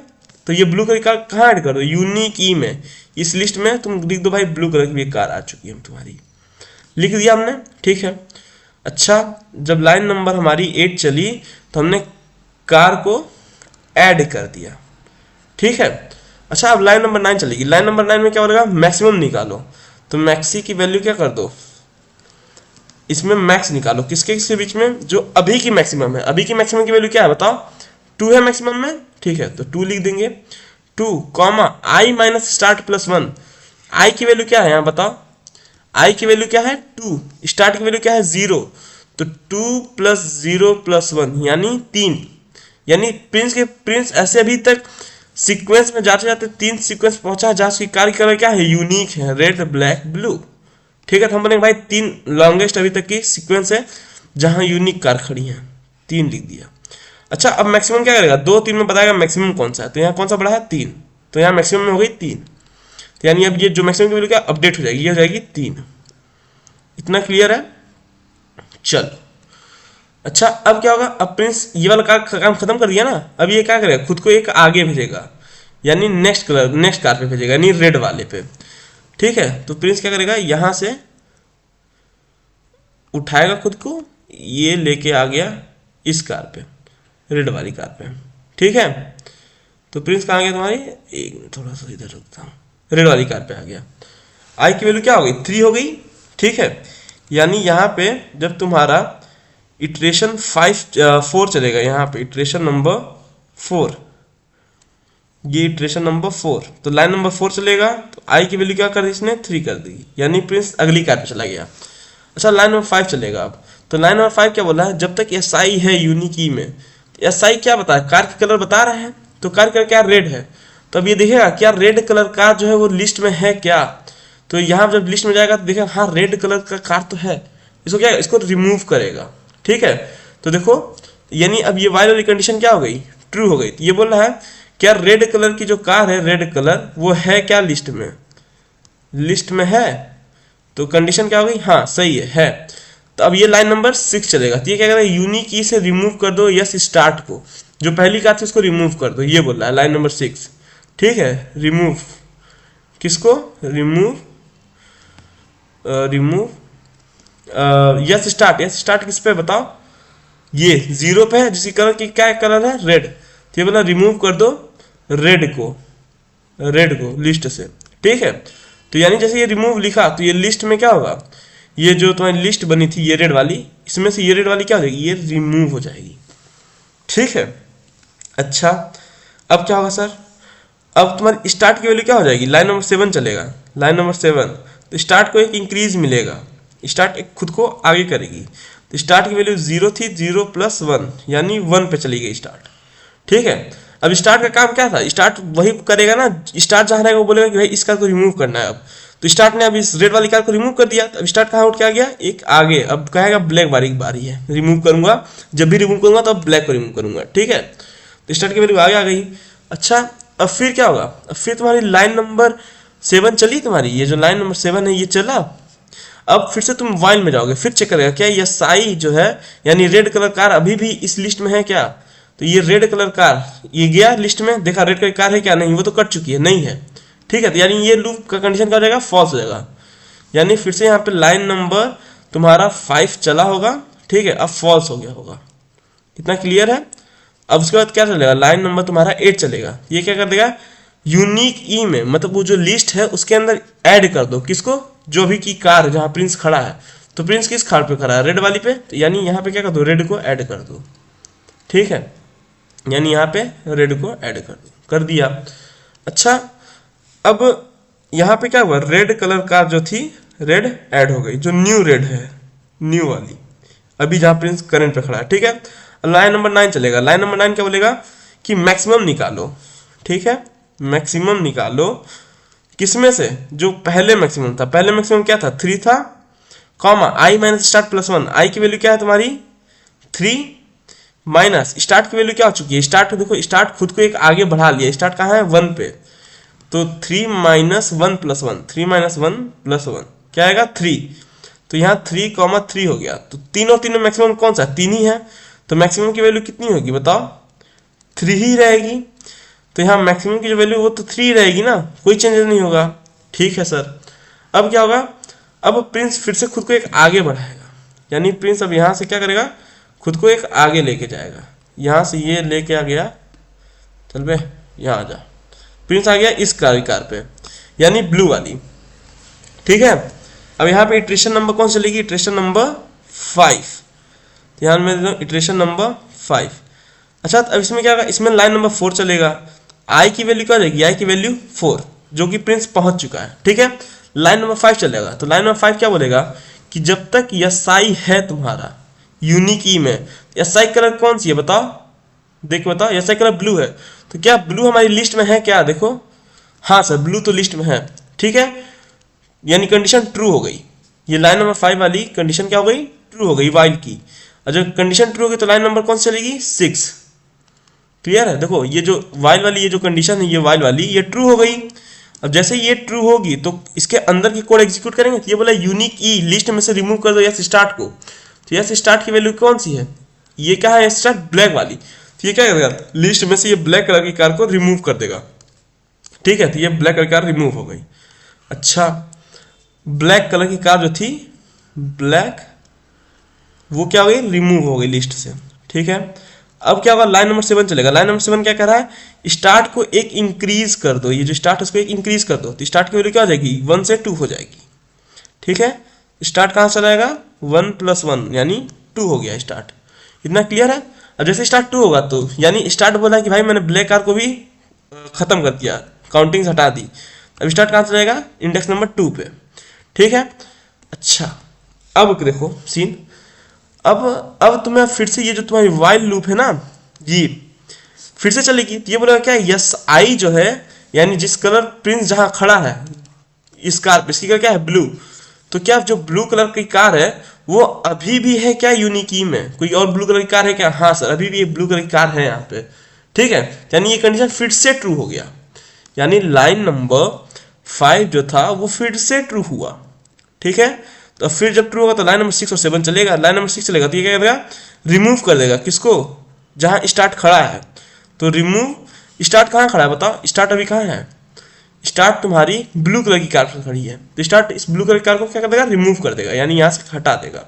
तो ये ब्लू कलर की कार कहाँ ऐड कर दो, यूनिक ई में, इस लिस्ट में तुम लिख दो भाई ब्लू कलर की भी कार आ चुकी है तुम्हारी, लिख दिया हमने, ठीक है। अच्छा जब लाइन नंबर हमारी 8 चली तो हमने कार को ऐड कर दिया, ठीक है। अच्छा अब लाइन नंबर 9 चलेगी, लाइन नंबर 9 में क्या बोलेगा, मैक्सिमम निकालो। तो मैक्सी की वैल्यू क्या कर दो, इसमें मैक्स निकालो, किसके किसके बीच में, जो अभी की मैक्सिमम है। अभी की मैक्सिमम की वैल्यू क्या है बताओ, 2 है मैक्सिमम में, ठीक है। तो 2 लिख देंगे, 2 कॉमा आई माइनस स्टार्ट प्लस 1। आई की वैल्यू क्या है यहाँ बताओ, आई की वैल्यू क्या है 2, स्टार्ट की वैल्यू क्या है 0। तो 2 प्लस 0 प्लस 1 यानी 3। यानी प्रिंस ऐसे अभी तक सीक्वेंस में जाते जाते 3 सीक्वेंस पहुंचा जहाँ उसकी कार की कलर क्या है, यूनिक है, रेड ब्लैक ब्लू, ठीक है। तो हम बोलेंगे भाई 3 लॉन्गेस्ट अभी तक की सीक्वेंस है जहां यूनिक कार खड़ी है, 3 लिख दिया। अच्छा अब मैक्सिमम क्या करेगा, 2 3 में बताएगा मैक्सिमम कौन सा है, तो यहाँ कौन सा बड़ा है 3, तो यहाँ मैक्सिमम में हो गई 3। तो यानी अब ये जो मैक्सिमम की वैल्यू क्या अपडेट हो जाएगी, ये हो जाएगी 3। इतना क्लियर है। चलो अच्छा अब क्या होगा, अब प्रिंस ये वाला काम खत्म कर दिया ना, अब ये क्या करेगा, खुद को एक आगे भेजेगा, यानी नेक्स्ट कार पे भेजेगा, यानी रेड वाले पे, ठीक है। तो प्रिंस क्या करेगा, यहां से उठाएगा खुद को, ये लेके आ गया इस कार पे, रेड वाली कार पे, ठीक है। तो प्रिंस कहाँ गया तुम्हारी, एक मिनट थोड़ा सा इधर रुकता हूँ, रेड वाली कार पे आ गया। आई की वैल्यू क्या हो गई 3 हो गई, ठीक है। यानी यहाँ पे जब तुम्हारा इटरेशन 4 चलेगा, यहाँ पे इटरेशन नंबर 4, ये इटरेशन नंबर 4, तो लाइन नंबर 4 चलेगा, तो आई की वैल्यू क्या कर दी इसने 3 कर दी, यानी प्रिंस अगली कार पे चला गया। अच्छा लाइन नंबर 5 चलेगा अब, तो लाइन नंबर 5 क्या बोला है, जब तक एस आई है यूनिक ई में, एस आई क्या बता है, कार की कलर बता रहा है, तो कार कलर क्या रेड है। तो अब ये देखेगा क्या रेड कलर कार जो है वो लिस्ट में है क्या, तो यहाँ जब लिस्ट में जाएगा तो देखा हाँ रेड कलर का कार तो है, इसको क्या, इसको रिमूव करेगा। ठीक है, तो देखो यानी अब ये वाली कंडीशन क्या हो गई, ट्रू हो गई। तो ये बोल रहा है क्या रेड कलर की जो कार है, रेड कलर वो है क्या लिस्ट में, लिस्ट में है। तो कंडीशन क्या हो गई, हाँ सही है। तो अब ये लाइन नंबर 6 चलेगा। तो ये क्या कह रहा है, यूनिक की से रिमूव कर दो यस स्टार्ट को, जो पहली कार थी उसको रिमूव कर दो, ये बोल रहा है लाइन नंबर 6। ठीक है, रिमूव किसको, remove yes start. Yes start किस पे बताओ, ये 0 पे है जिसकी कलर की क्या कलर है, रेड। तो ये बोला रिमूव कर दो रेड को लिस्ट से। ठीक है, तो यानी जैसे ये रिमूव लिखा तो ये लिस्ट में क्या होगा, ये जो तुम्हारी लिस्ट बनी थी ये रेड वाली, इसमें से ये रेड वाली क्या हो जाएगी, ये रिमूव हो जाएगी। ठीक है, अच्छा अब क्या होगा सर, अब तुम्हारी स्टार्ट की वैल्यू क्या हो जाएगी, लाइन नंबर 7 चलेगा, लाइन नंबर 7। तो स्टार्ट को एक इंक्रीज मिलेगा, स्टार्ट एक खुद को आगे करेगी। तो स्टार्ट की वैल्यू 0 थी, 0 + 1 यानी 1 पे चली गई स्टार्ट। ठीक है, अब स्टार्ट का काम क्या था, स्टार्ट वही करेगा ना, स्टार्ट जहाँ रहेगा वो बोलेगा कि भाई इस कार को रिमूव करना है। अब तो स्टार्ट ने अब इस रेड वाली कार को रिमूव कर दिया। तो अब स्टार्ट कहाँ उठ के आ गया, एक आगे। अब कहेगा ब्लैक वाली की बारी है, रिमूव करूंगा, जब भी रिमूव करूंगा तो अब ब्लैक को रिमूव करूंगा। ठीक है, तो स्टार्ट की वैल्यू आगे आ गई। अच्छा अब फिर क्या होगा, अब फिर तुम्हारी लाइन नंबर 7 चली, तुम्हारी ये जो लाइन नंबर 7 है ये चला। अब फिर से तुम वाइल में जाओगे, फिर चेक करेगा क्या ये साई जो है यानी रेड कलर कार अभी भी इस लिस्ट में है क्या। तो ये रेड कलर कार ये गया लिस्ट में, देखा रेड कलर कार है क्या, नहीं वो तो कट चुकी है, नहीं है। ठीक है, तो यानी ये लूप का कंडीशन क्या हो जाएगा, फॉल्स हो जाएगा। यानी फिर से यहाँ पे लाइन नंबर तुम्हारा 5 चला होगा। ठीक है, अब फॉल्स हो गया होगा, इतना क्लियर है। अब उसके बाद क्या चलेगा, लाइन नंबर तुम्हारा 8 चलेगा। ये क्या कर देगा, यूनिक ई में मतलब वो जो लिस्ट है उसके अंदर ऐड कर दो किसको, जो भी की कार जहाँ प्रिंस खड़ा है। तो प्रिंस किस कार पे खड़ा है, रेड वाली पे। तो यानी यहाँ पे क्या कर दो, रेड को ऐड कर दो। ठीक है, यानी यहाँ पे रेड को ऐड कर दो, कर दिया। अच्छा अब यहाँ पे क्या हुआ, रेड कलर कार जो थी रेड ऐड हो गई, जो न्यू रेड है, न्यू वाली अभी जहाँ प्रिंस करंट पे खड़ा है। ठीक है, लाइन नंबर 9 चलेगा। लाइन नंबर 9 क्या बोलेगा कि मैक्सिमम निकालो। ठीक है, मैक्सिमम निकालो किसमें से, जो पहले मैक्सिमम था। पहले मैक्सिमम क्या था, 3 था, कॉमा आई माइनस स्टार्ट प्लस 1। आई की वैल्यू क्या है तुम्हारी 3 माइनस स्टार्ट की वैल्यू क्या हो चुकी है, स्टार्ट देखो, स्टार्ट खुद को एक आगे बढ़ा लिया, स्टार्ट कहाँ है 1 पे। तो 3 - 1 + 1, 3 - 1 + 1 क्या आएगा 3। तो यहाँ 3, 3 हो गया। तो तीन और तीन में मैक्सिमम कौन सा, 3 ही है। तो मैक्सिमम की वैल्यू कितनी होगी बताओ, 3 ही रहेगी। तो यहाँ मैक्सिमम की जो वैल्यू वो तो 3 रहेगी ना, कोई चेंजेस नहीं होगा। ठीक है सर, अब क्या होगा, अब प्रिंस फिर से खुद को एक आगे बढ़ाएगा। यानी प्रिंस अब यहाँ से क्या करेगा, खुद को एक आगे लेके जाएगा। यहाँ से ये लेके आ गया, चल बे यहाँ आ जा, प्रिंस आ गया इस कार पे यानी ब्लू वाली। ठीक है, अब यहाँ पे इटरेशन नंबर कौन चलेगी, इटरेशन नंबर 5। ध्यान में दो, इटरेशन नंबर 5। अच्छा अब इसमें क्या होगा, इसमें लाइन नंबर 4 चलेगा। आई की वैल्यू क्या हो जाएगी, आई की वैल्यू 4, जो कि प्रिंस पहुंच चुका है। ठीक है, लाइन नंबर 5 चलेगा। तो लाइन नंबर 5 क्या बोलेगा कि जब तक एसआई है तुम्हारा यूनिक ई में, एसआई कलर कौन सी है बताओ, देखो बताओ, एसआई कलर ब्लू है। तो क्या ब्लू हमारी लिस्ट में है क्या, देखो हाँ सर ब्लू तो लिस्ट में है। ठीक है, यानी कंडीशन ट्रू हो गई। ये लाइन नंबर 5 वाली कंडीशन क्या हो गई, ट्रू हो गई वाइल की। और जब कंडीशन ट्रू हो गई तो लाइन नंबर कौन सी चलेगी, 6। क्लियर है, देखो ये जो वाइल वाली ये जो कंडीशन है, ये वाइल वाली ये ट्रू हो गई। अब जैसे ये ट्रू होगी तो इसके अंदर की कोड एग्जीक्यूट करेंगे। तो ये बोला यूनिक ई लिस्ट में से रिमूव कर दो यस स्टार्ट को। तो यस स्टार्ट की वैल्यू कौन सी है, ये क्या है, स्टार्ट ब्लैक वाली। तो ये क्या करेगा, लिस्ट में से ये ब्लैक कलर की कार को रिमूव कर देगा। ठीक है, तो ये ब्लैक कलर की कार रिमूव हो गई। अच्छा ब्लैक कलर की कार जो थी ब्लैक, वो क्या हो गई, रिमूव हो गई लिस्ट से। ठीक है, अब क्या होगा, लाइन नंबर 7 चलेगा। लाइन नंबर 7 क्या कर रहा है, स्टार्ट को एक इंक्रीज कर दो, ये जो स्टार्ट है उसको एक इंक्रीज कर दो। तो स्टार्ट की वैल्यू क्या हो जाएगी, 1 से 2 हो जाएगी। ठीक है, स्टार्ट कहाँ चला जाएगा, 1 + 1 यानी 2 हो गया स्टार्ट। इतना क्लियर है। अब जैसे स्टार्ट 2 होगा तो यानी स्टार्ट बोला कि भाई मैंने ब्लैक कार को भी खत्म कर दिया, काउंटिंग हटा दी। अब स्टार्ट कहाँ चला जाएगा, इंडेक्स नंबर 2 पे। ठीक है, अच्छा अब देखो सीन, अब तुम्हें फिर से ये जो तुम्हारी वाइल लूप है ना ये फिर से चलेगी। तो ये बोलेगा क्या, यस आई जो है यानी जिस कलर प्रिंस जहां खड़ा है इस कार पे, इसकी कलर क्या है ब्लू, तो क्या जो ब्लू कलर की कार है वो अभी भी है क्या यूनिक ई में? कोई और ब्लू कलर की कार है क्या? हाँ सर, अभी भी ये ब्लू कलर की कार है यहाँ पे, ठीक है। यानी ये कंडीशन फिर से ट्रू हो गया, यानी लाइन नंबर 5 जो था वो फिर से ट्रू हुआ, ठीक है। तो फिर जब ट्रू होगा तो लाइन नंबर 6 और 7 चलेगा, लाइन नंबर 6 चलेगा तो ये क्या करेगा, रिमूव कर देगा किसको, जहां स्टार्ट खड़ा है। तो रिमूव, स्टार्ट कहाँ खड़ा है बताओ, स्टार्ट अभी कहाँ है, स्टार्ट तुम्हारी ब्लू कलर की कार पर खड़ी है, तो स्टार्ट इस ब्लू कलर की कार को क्या कर देगा, रिमूव कर देगा, यानी यहाँ से हटा देगा।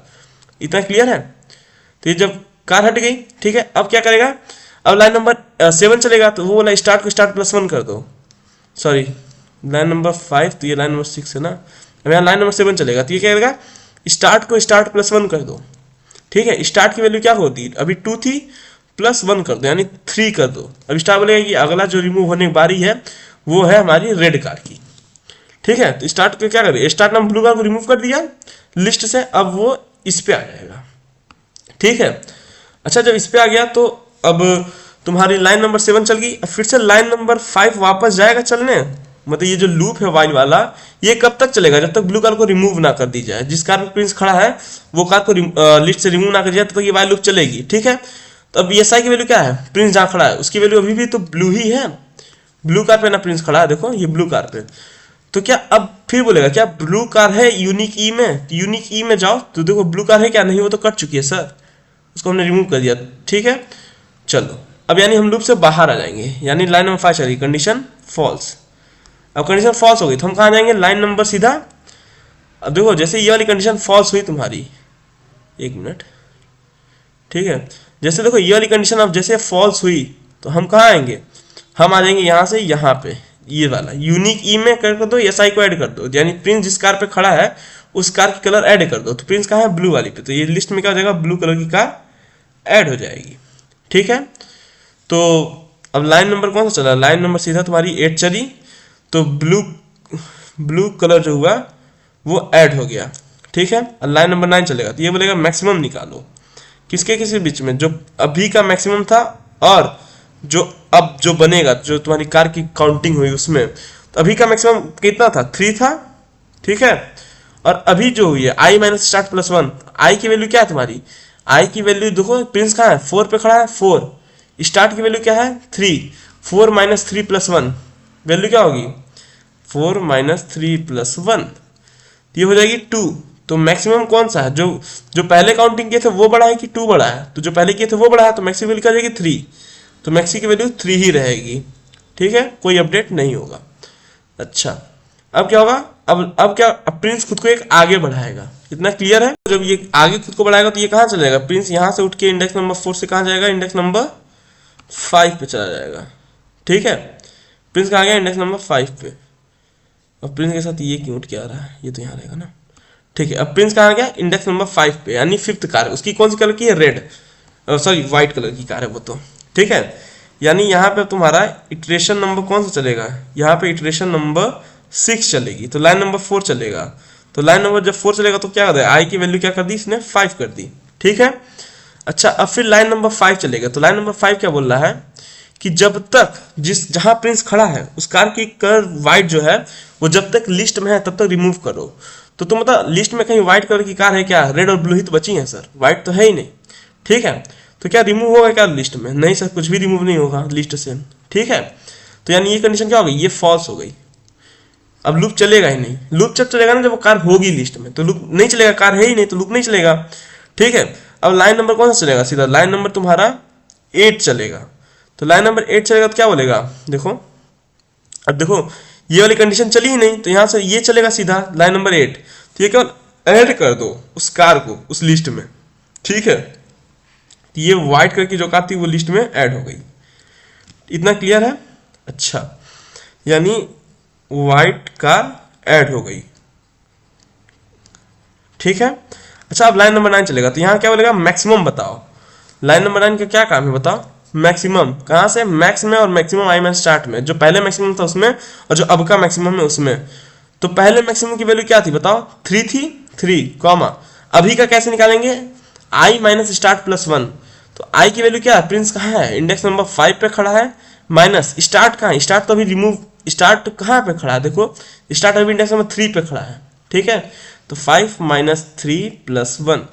इतना क्लियर है? तो ये जब कार हट गई, ठीक है, अब क्या करेगा, अब लाइन नंबर 7 चलेगा तो वो बोला स्टार्ट को स्टार्ट +1 कर दो, सॉरी लाइन नंबर 5, तो ये लाइन नंबर 6 है ना, अब यहाँ लाइन नंबर 7 चलेगा तो ये क्या करेगा, स्टार्ट को स्टार्ट +1 कर दो, ठीक है। स्टार्ट की वैल्यू क्या होती है, अभी 2 थी, +1 कर दो यानी 3 कर दो। अब स्टार्ट बोलेगा कि अगला जो रिमूव होने की बारी है वो है हमारी रेड कार की, ठीक है। तो स्टार्ट को क्या करें, स्टार्ट नाम ब्लू कार को रिमूव कर दिया लिस्ट से, अब वो इस पे आ जाएगा, ठीक है। अच्छा जब इस पे आ गया तो अब तुम्हारी लाइन नंबर 7 चल गई, अब फिर से लाइन नंबर 5 वापस जाएगा चलने, मतलब ये जो लूप है वाइल वाला ये कब तक चलेगा, जब तक ब्लू कार को रिमूव ना कर दी जाए, जिस कार में प्रिंस खड़ा है वो कार को लिस्ट से रिमूव ना कर दिया तब तक ये वाइल लूप चलेगी, ठीक है। तो अब एसआई की वैल्यू क्या है, प्रिंस जहाँ खड़ा है उसकी वैल्यू अभी भी तो ब्लू ही है, ब्लू कार पे ना प्रिंस खड़ा है, देखो ये ब्लू कार पे। तो क्या अब फिर बोलेगा क्या ब्लू कार है यूनिक ई में, तो यूनिक ई में जाओ तो देखो ब्लू कार है क्या, नहीं वो तो कट चुकी है सर, उसको हमने रिमूव कर दिया, ठीक है। चलो अब यानी हम लूप से बाहर आ जाएंगे, यानी लाइन नंबर 5 चलेगी, कंडीशन फॉल्स। अब कंडीशन फॉल्स हो गई तो हम कहाँ जाएंगे, लाइन नंबर सीधा, अब देखो जैसे ये वाली कंडीशन फॉल्स हुई तुम्हारी, एक मिनट, ठीक है, जैसे देखो ये वाली कंडीशन अब जैसे फॉल्स हुई तो हम कहाँ आएंगे, हम आ जाएंगे यहाँ से यहाँ पे, ये वाला यूनिक ई में कर दो, एसआई को ऐड कर दो, यानी प्रिंस जिस कार पे खड़ा है उस कार की कलर ऐड कर दो, तो प्रिंस कहाँ है, ब्लू वाली पे, तो ये लिस्ट में क्या हो जाएगा, ब्लू कलर की कार ऐड हो जाएगी, ठीक है। तो अब लाइन नंबर कौन सा चला, लाइन नंबर सीधा तुम्हारी 8 चली, तो ब्लू कलर जो हुआ वो ऐड हो गया, ठीक है। अब लाइन नंबर 9 चलेगा तो ये बोलेगा मैक्सिमम निकालो, किसके किसी बीच में, जो अभी का मैक्सिमम था और जो अब जो बनेगा, जो तुम्हारी कार की काउंटिंग हुई उसमें, तो अभी का मैक्सिमम कितना था, 3 था, ठीक है। और अभी जो हुई है आई माइनस स्टार्ट +1, आई की वैल्यू क्या है तुम्हारी, आई की वैल्यू देखो प्रिंस कहाँ है, 4 पे खड़ा है, 4, स्टार्ट की वैल्यू क्या है 3, 4 - 3 + 1 वैल्यू क्या होगी, 4 - 3 + 1, ये हो जाएगी 2। तो मैक्सिमम कौन सा है, जो पहले काउंटिंग किए थे वो बड़ा है कि 2 बड़ा है, तो जो पहले किए थे वो बड़ा है, तो मैक्सी वैल्यू क्या जाएगी 3, तो मैक्सी की वैल्यू 3 ही रहेगी, ठीक है, कोई अपडेट नहीं होगा। अच्छा अब क्या होगा, अब क्या, अब प्रिंस खुद को एक आगे बढ़ाएगा, इतना क्लियर है। जब ये आगे खुद को बढ़ाएगा तो ये कहाँ चलेगा, प्रिंस यहाँ से उठ के इंडेक्स नंबर 4 से कहाँ जाएगा, इंडेक्स नंबर 5 पे चला जाएगा, ठीक है। प्रिंस कहाँ गया, इंडेक्स नंबर 5 पे, अब प्रिंस के साथ ये क्यों उठ के आ रहा है, ये तो यहाँ रहेगा ना, ठीक है। अब प्रिंस कहाँ गया, इंडेक्स नंबर 5 पे, यानी 5th कार, उसकी कौन सी कलर की है, रेड, सॉरी व्हाइट कलर की कार है वो तो, ठीक है। यानी यहाँ पे तुम्हारा इटरेशन नंबर कौन सा चलेगा, यहाँ पे इटरेशन नंबर 6 चलेगी, तो लाइन नंबर 4 चलेगा, तो लाइन नंबर जब 4 चलेगा तो क्या कर दिया, आई की वैल्यू क्या कर दी इसने, 5 कर दी, ठीक है। अच्छा अब फिर लाइन नंबर 5 चलेगा, तो लाइन नंबर 5 क्या बोल रहा है कि जब तक जहां प्रिंस खड़ा है उस कार की कलर व्हाइट जो है वो जब तक लिस्ट में है तब तक रिमूव करो। तो तुम मतलब लिस्ट में कहीं व्हाइट कलर की कार है क्या, रेड और ब्लू ही तो बची है सर, व्हाइट तो है ही नहीं, ठीक है। तो क्या रिमूव होगा क्या लिस्ट में, नहीं सर कुछ भी रिमूव नहीं होगा लिस्ट से, ठीक है। तो यानी ये कंडीशन क्या हो गई, ये फॉल्स हो गई, अब लूप चलेगा ही नहीं, लूप जब चलेगा ना जब वो कार होगी लिस्ट में, तो लूप नहीं चलेगा, कार है ही नहीं तो लूप नहीं चलेगा, ठीक है। अब लाइन नंबर कौन सा चलेगा, सीधा लाइन नंबर तुम्हारा 8 चलेगा, तो लाइन नंबर 8 चलेगा तो क्या बोलेगा, देखो अब देखो ये वाली कंडीशन चली ही नहीं, तो यहाँ से ये चलेगा सीधा लाइन नंबर 8, तो ये केवल ऐड कर दो उस कार को उस लिस्ट में, ठीक है। तो ये व्हाइट कलर की जो कार थी वो लिस्ट में ऐड हो गई, इतना क्लियर है। अच्छा यानी व्हाइट कार ऐड हो गई, ठीक है। अच्छा अब लाइन नंबर 9 चलेगा, तो यहाँ क्या बोलेगा, मैक्सिमम बताओ, लाइन नंबर 9 का क्या काम है बताओ, मैक्सिमम कहाँ से, मैक्स में और मैक्सिमम आई में स्टार्ट में, जो पहले मैक्सिमम था उसमें और जो अब का मैक्सिमम है उसमें। तो पहले मैक्सिमम की वैल्यू क्या थी बताओ, 3 थी, 3 कॉमा, अभी का कैसे निकालेंगे, आई माइनस स्टार्ट +1, तो आई की वैल्यू क्या है, प्रिंस कहाँ है, इंडेक्स नंबर 5 पे खड़ा है, माइनस स्टार्ट कहाँ है, स्टार्ट तो अभी रिमूव स्टार्ट कहाँ पे खड़ा है, देखो स्टार्ट अभी इंडेक्स नंबर 3 पे खड़ा है, ठीक है। तो 5 माइनस 3 प्लस 1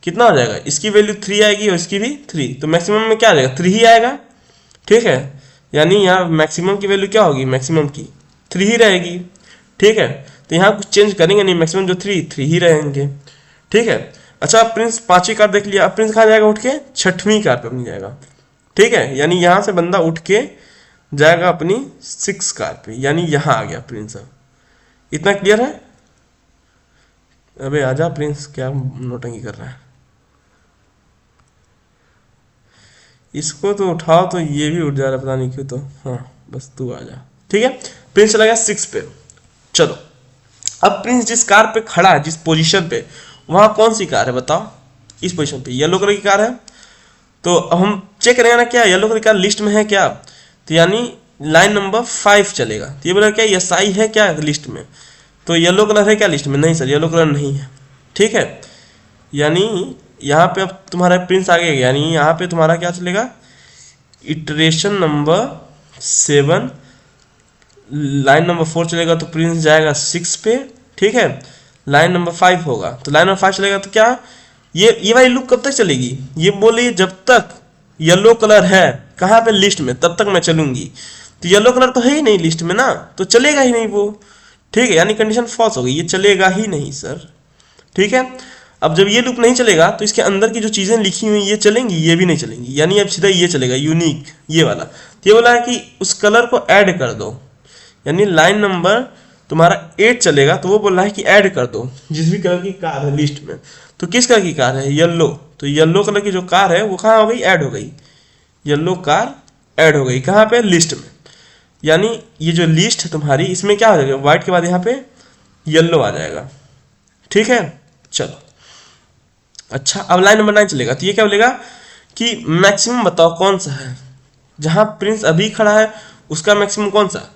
कितना हो जाएगा, इसकी वैल्यू 3 आएगी और इसकी भी 3, तो मैक्सिमम में क्या आ जाएगा, 3 ही आएगा, ठीक है। यानी यहाँ मैक्सिमम की वैल्यू क्या होगी, मैक्सिमम की 3 ही रहेगी, ठीक है। तो यहाँ कुछ चेंज करेंगे नहीं, मैक्सिमम जो 3 ही रहेंगे, ठीक है। अच्छा प्रिंस 5वीं कार देख लिया, अब प्रिंस कहाँ जाएगा, उठ के 6वीं कार पे अपनी जाएगा, ठीक है। यानी यहाँ से बंदा उठ के जाएगा अपनी 6 कार पे, यानी यहाँ आ गया प्रिंस। अब इतना क्लियर है। अबे आजा प्रिंस, क्या नोटंकी कर रहा है, इसको तो उठाओ तो ये भी उठ जा रहा है, पता नहीं क्यों। तो हाँ बस तू आ जा, ठीक है। प्रिंस चला गया 6 पे। चलो अब प्रिंस जिस कार पे खड़ा है, जिस पोजीशन पे, वहां कौन सी कार है बताओ, इस पोजीशन पे येलो कलर की कार है। तो अब हम चेक करेंगे ना, क्या येलो कलर की कार लिस्ट में है क्या, तो यानी लाइन नंबर 5 चलेगा। तो ये बोला क्या एसआई है क्या लिस्ट में, तो येलो कलर है क्या लिस्ट में, नहीं सर येलो कलर नहीं है, ठीक है। यानी यहाँ पे अब तुम्हारा प्रिंस आगे गया, यानी यहाँ पे तुम्हारा क्या चलेगा, इटरेशन नंबर 7 लाइन नंबर 4 चलेगा, तो प्रिंस जाएगा 6 पे, ठीक है। लाइन नंबर 5 होगा, तो लाइन नंबर 5 चलेगा, तो क्या ये वाली लूप कब तक चलेगी, ये बोले जब तक येलो कलर है कहाँ पे लिस्ट में, तब तक मैं चलूंगी। तो येलो कलर तो है ही नहीं लिस्ट में ना, तो चलेगा ही नहीं वो, ठीक है। यानी कंडीशन फॉल्स हो गई, ये चलेगा ही नहीं सर, ठीक है। अब जब ये लूप नहीं चलेगा तो इसके अंदर की जो चीजें लिखी हुई ये चलेंगी, ये भी नहीं चलेंगी, यानी अब सीधा ये चलेगा यूनिक, ये वाला। तो ये बोला है कि उस कलर को ऐड कर दो, यानी लाइन नंबर तुम्हारा 8 चलेगा, तो वो बोल रहा है कि ऐड कर दो जिस भी कलर की कार है लिस्ट में। तो किस कलर की कार है, येलो, तो येलो कलर की जो कार है वो कहाँ हो गई, ऐड हो गई, येलो कार ऐड हो गई कहाँ पे, लिस्ट में। यानी ये जो लिस्ट है तुम्हारी, इसमें क्या हो जाएगा, व्हाइट के बाद यहाँ पे येलो आ जाएगा, ठीक है। चलो अच्छा अब लाइन नंबर 9 चलेगा, तो ये क्या बोलेगा कि मैक्सिमम बताओ कौन सा है, जहां प्रिंस अभी खड़ा है उसका मैक्सिमम कौन सा,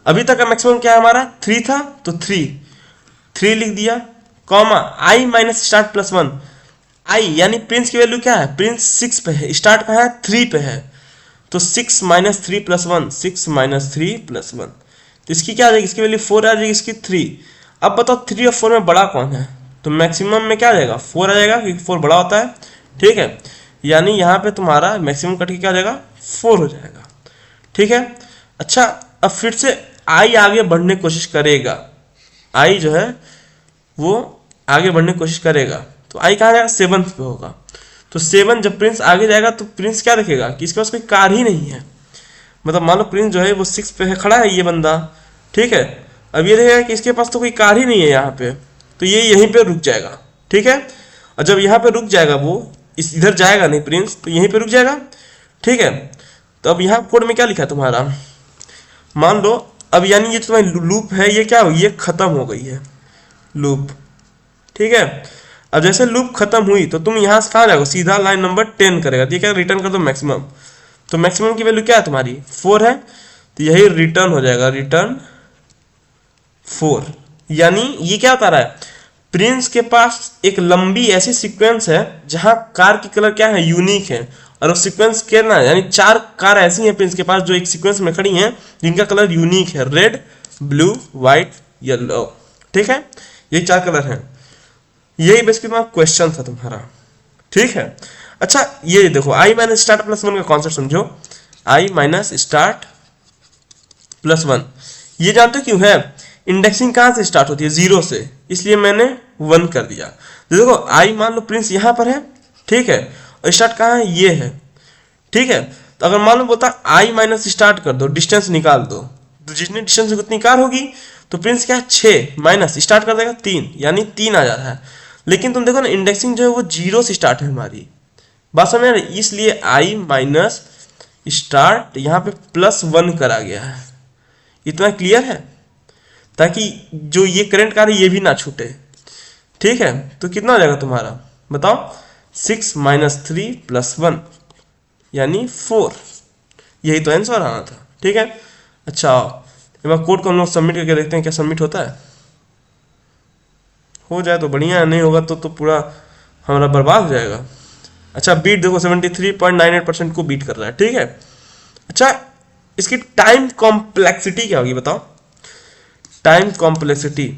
अभी तक का मैक्सिमम क्या है हमारा 3 था, तो 3 लिख दिया, कॉमा आई माइनस स्टार्ट प्लस 1, आई यानी प्रिंस की वैल्यू क्या है, प्रिंस 6 पे है, स्टार्ट कहाँ है 3 पे है, तो 6 माइनस 3 प्लस 1, 6 माइनस 3 प्लस 1, तो इसकी क्या आ जाएगी, इसकी वैल्यू 4 आ जाएगी, इसकी 3। अब बताओ 3 और 4 में बड़ा कौन है, तो मैक्सिमम में क्या आ जाएगा 4 आ जाएगा, क्योंकि 4 बड़ा होता है, ठीक है। यानी यहाँ पे तुम्हारा मैक्सिमम कट के क्या आ जाएगा 4 हो जाएगा, ठीक है। अच्छा अब फिर से आई आगे बढ़ने की कोशिश करेगा, आई जो है वो आगे बढ़ने की कोशिश करेगा, तो आई कहाँ जाएगा 7th पे होगा। तो 7 जब प्रिंस आगे जाएगा तो प्रिंस क्या देखेगा कि इसके पास कोई कार ही नहीं है, मतलब मान लो प्रिंस जो है वो 6 पे है, खड़ा है ये बंदा, ठीक है। अब ये देखेगा कि इसके पास तो कोई कार ही नहीं है यहाँ पे, तो ये यहीं पे रुक जाएगा, ठीक है। और जब यहाँ पे रुक जाएगा वो इस इधर जाएगा नहीं प्रिंस, तो यहीं पे रुक जाएगा, ठीक है। तो अब यहाँ कोड में क्या लिखा है तुम्हारा, मान लो अब यानी ये तुम्हारी लूप है, ये क्या हो, ये खत्म हो गई है लूप, ठीक है। अब जैसे लूप खत्म हुई तो तुम यहाँ से कहाँ जाओगे, सीधा लाइन नंबर 10 करेगा, तो ये क्या रिटर्न कर दो मैक्सिमम, तो मैक्सिमम की वैल्यू क्या है तुम्हारी 4 है, तो यही रिटर्न हो जाएगा, रिटर्न 4। यानी ये क्या बता रहा है, प्रिंस के पास एक लंबी ऐसी सीक्वेंस है जहां कार की कलर क्या है, यूनिक है, और वो सीक्वेंस कितना है, यानी 4 कार ऐसी हैं प्रिंस के पास जो एक सीक्वेंस में खड़ी हैं जिनका कलर यूनिक है, रेड ब्लू व्हाइट येलो, ठीक है। यही 4 कलर हैं, यही बेसिकली तुम्हारा क्वेश्चन था तुम्हारा, ठीक है। अच्छा ये देखो आई माइनस स्टार्ट प्लस 1 का कॉन्सेप्ट समझो, आई माइनस स्टार्ट प्लस 1, ये जानते हो क्यों है, इंडेक्सिंग कहाँ से स्टार्ट होती है 0 से, इसलिए मैंने 1 कर दिया। तो देखो आई मान लो प्रिंस यहाँ पर है, ठीक है, और स्टार्ट कहाँ है, ये है, ठीक है। तो अगर मान लो बोलता आई माइनस स्टार्ट कर दो, डिस्टेंस निकाल दो, तो जितनी डिस्टेंस उतनी कार होगी, तो प्रिंस क्या है 6 माइनस स्टार्ट कर देगा 3, यानी 3 आ जाता है। लेकिन तुम देखो ना इंडेक्सिंग जो है वो 0 से स्टार्ट है हमारी, बात समझ में, इसलिए आई माइनस स्टार्ट यहाँ पे +1 करा गया है, इतना क्लियर है, ताकि जो ये करंट कार है ये भी ना छूटे, ठीक है। तो कितना हो जाएगा तुम्हारा बताओ, 6 माइनस 3 प्लस 1 यानी 4, यही तो आंसर आना था, ठीक है। अच्छा एक बार कोड को हम लोग सबमिट करके देखते हैं क्या सबमिट होता है, हो जाए तो बढ़िया है, नहीं होगा तो पूरा हमारा बर्बाद हो जाएगा। अच्छा बीट देखो 73.98% को बीट कर रहा है, ठीक है। अच्छा इसकी टाइम कॉम्प्लेक्सिटी क्या होगी बताओ? टाइम कॉम्प्लेक्सिटी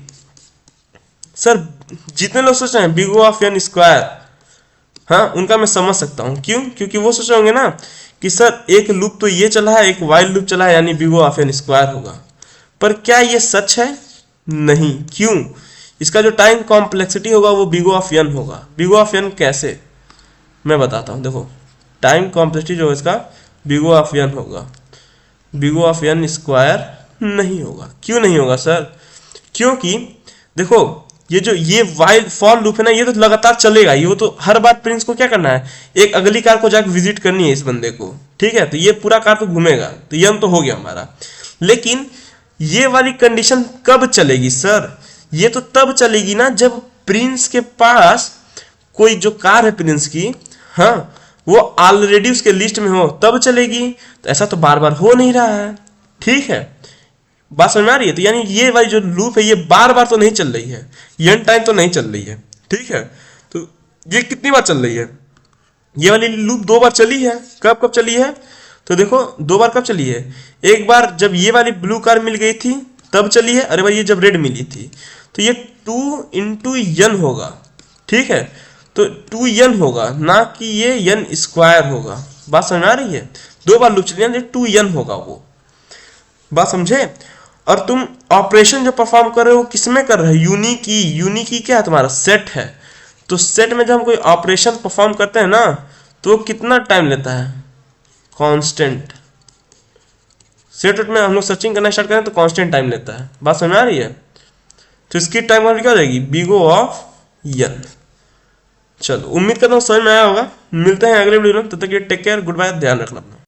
सर जितने लोग सोच रहे हैं big O of N square, हाँ उनका मैं समझ सकता हूँ। क्यों? क्योंकि वो सोच रहे होंगे ना कि सर एक लूप तो ये चला है, एक वाइल लूप चला है, यानी big O of N square होगा। पर क्या ये सच है? नहीं। क्यों? इसका जो टाइम कॉम्प्लेक्सिटी होगा वो बिग ओ ऑफ एन होगा। बिग ओ ऑफ एन कैसे, मैं बताता हूँ। देखो टाइम कॉम्प्लेक्सिटी जो है इसका बिग ओ ऑफ एन होगा, big O of N square नहीं होगा। क्यों नहीं होगा सर? क्योंकि देखो ये वाइल फॉर लूप है ना, ये तो लगातार चलेगा, ये तो हर बार प्रिंस को क्या करना है, एक अगली कार को जाकर विजिट करनी है इस बंदे को, ठीक है? तो ये पूरा कार तो घूमेगा, तो ये तो हो गया हमारा। लेकिन ये वाली कंडीशन कब चलेगी सर? ये तो तब चलेगी ना जब प्रिंस के पास कोई जो कार है प्रिंस की, हाँ वो ऑलरेडी उसके लिस्ट में हो, तब चलेगी। तो ऐसा तो बार बार हो नहीं रहा है, ठीक है? बात समझ में आ रही है? तो यानी ये वाली जो लूप है ये बार बार तो नहीं चल रही है, एन टाइम तो नहीं चल रही है, ठीक है? तो ये कितनी बार चल रही है? ये वाली लूप 2 बार चली है। कब कब चली है? तो देखो 2 बार कब चली है। एक बार जब ये वाली ब्लू कार मिल गई थी तब चली है, अरे भाई ये जब रेड मिली थी, तो ये 2 इंटू एन होगा, ठीक है? तो 2n होगा, ना कि ये n स्क्वायर होगा। बात समझ में आ रही है? 2 बार लूप चली है, 2n होगा वो। बात समझे? और तुम ऑपरेशन जो परफॉर्म कर रहे हो किसमें कर रहे हो? यूनिकी। यूनिकी क्या है? तुम्हारा सेट है। तो सेट में जब हम कोई ऑपरेशन परफॉर्म करते हैं ना तो वो कितना टाइम लेता है? कांस्टेंट। सेट में हम लोग सर्चिंग करना स्टार्ट करें तो कांस्टेंट टाइम लेता है। बात समझ में आ रही है? तो इसकी टाइम क्या हो जाएगी? Big O of N. चलो उम्मीद करता हूँ समझ में आया होगा। मिलते हैं अगले वीडियो में, तब तक ये टेक केयर, गुड बाय, ध्यान रखना अपना।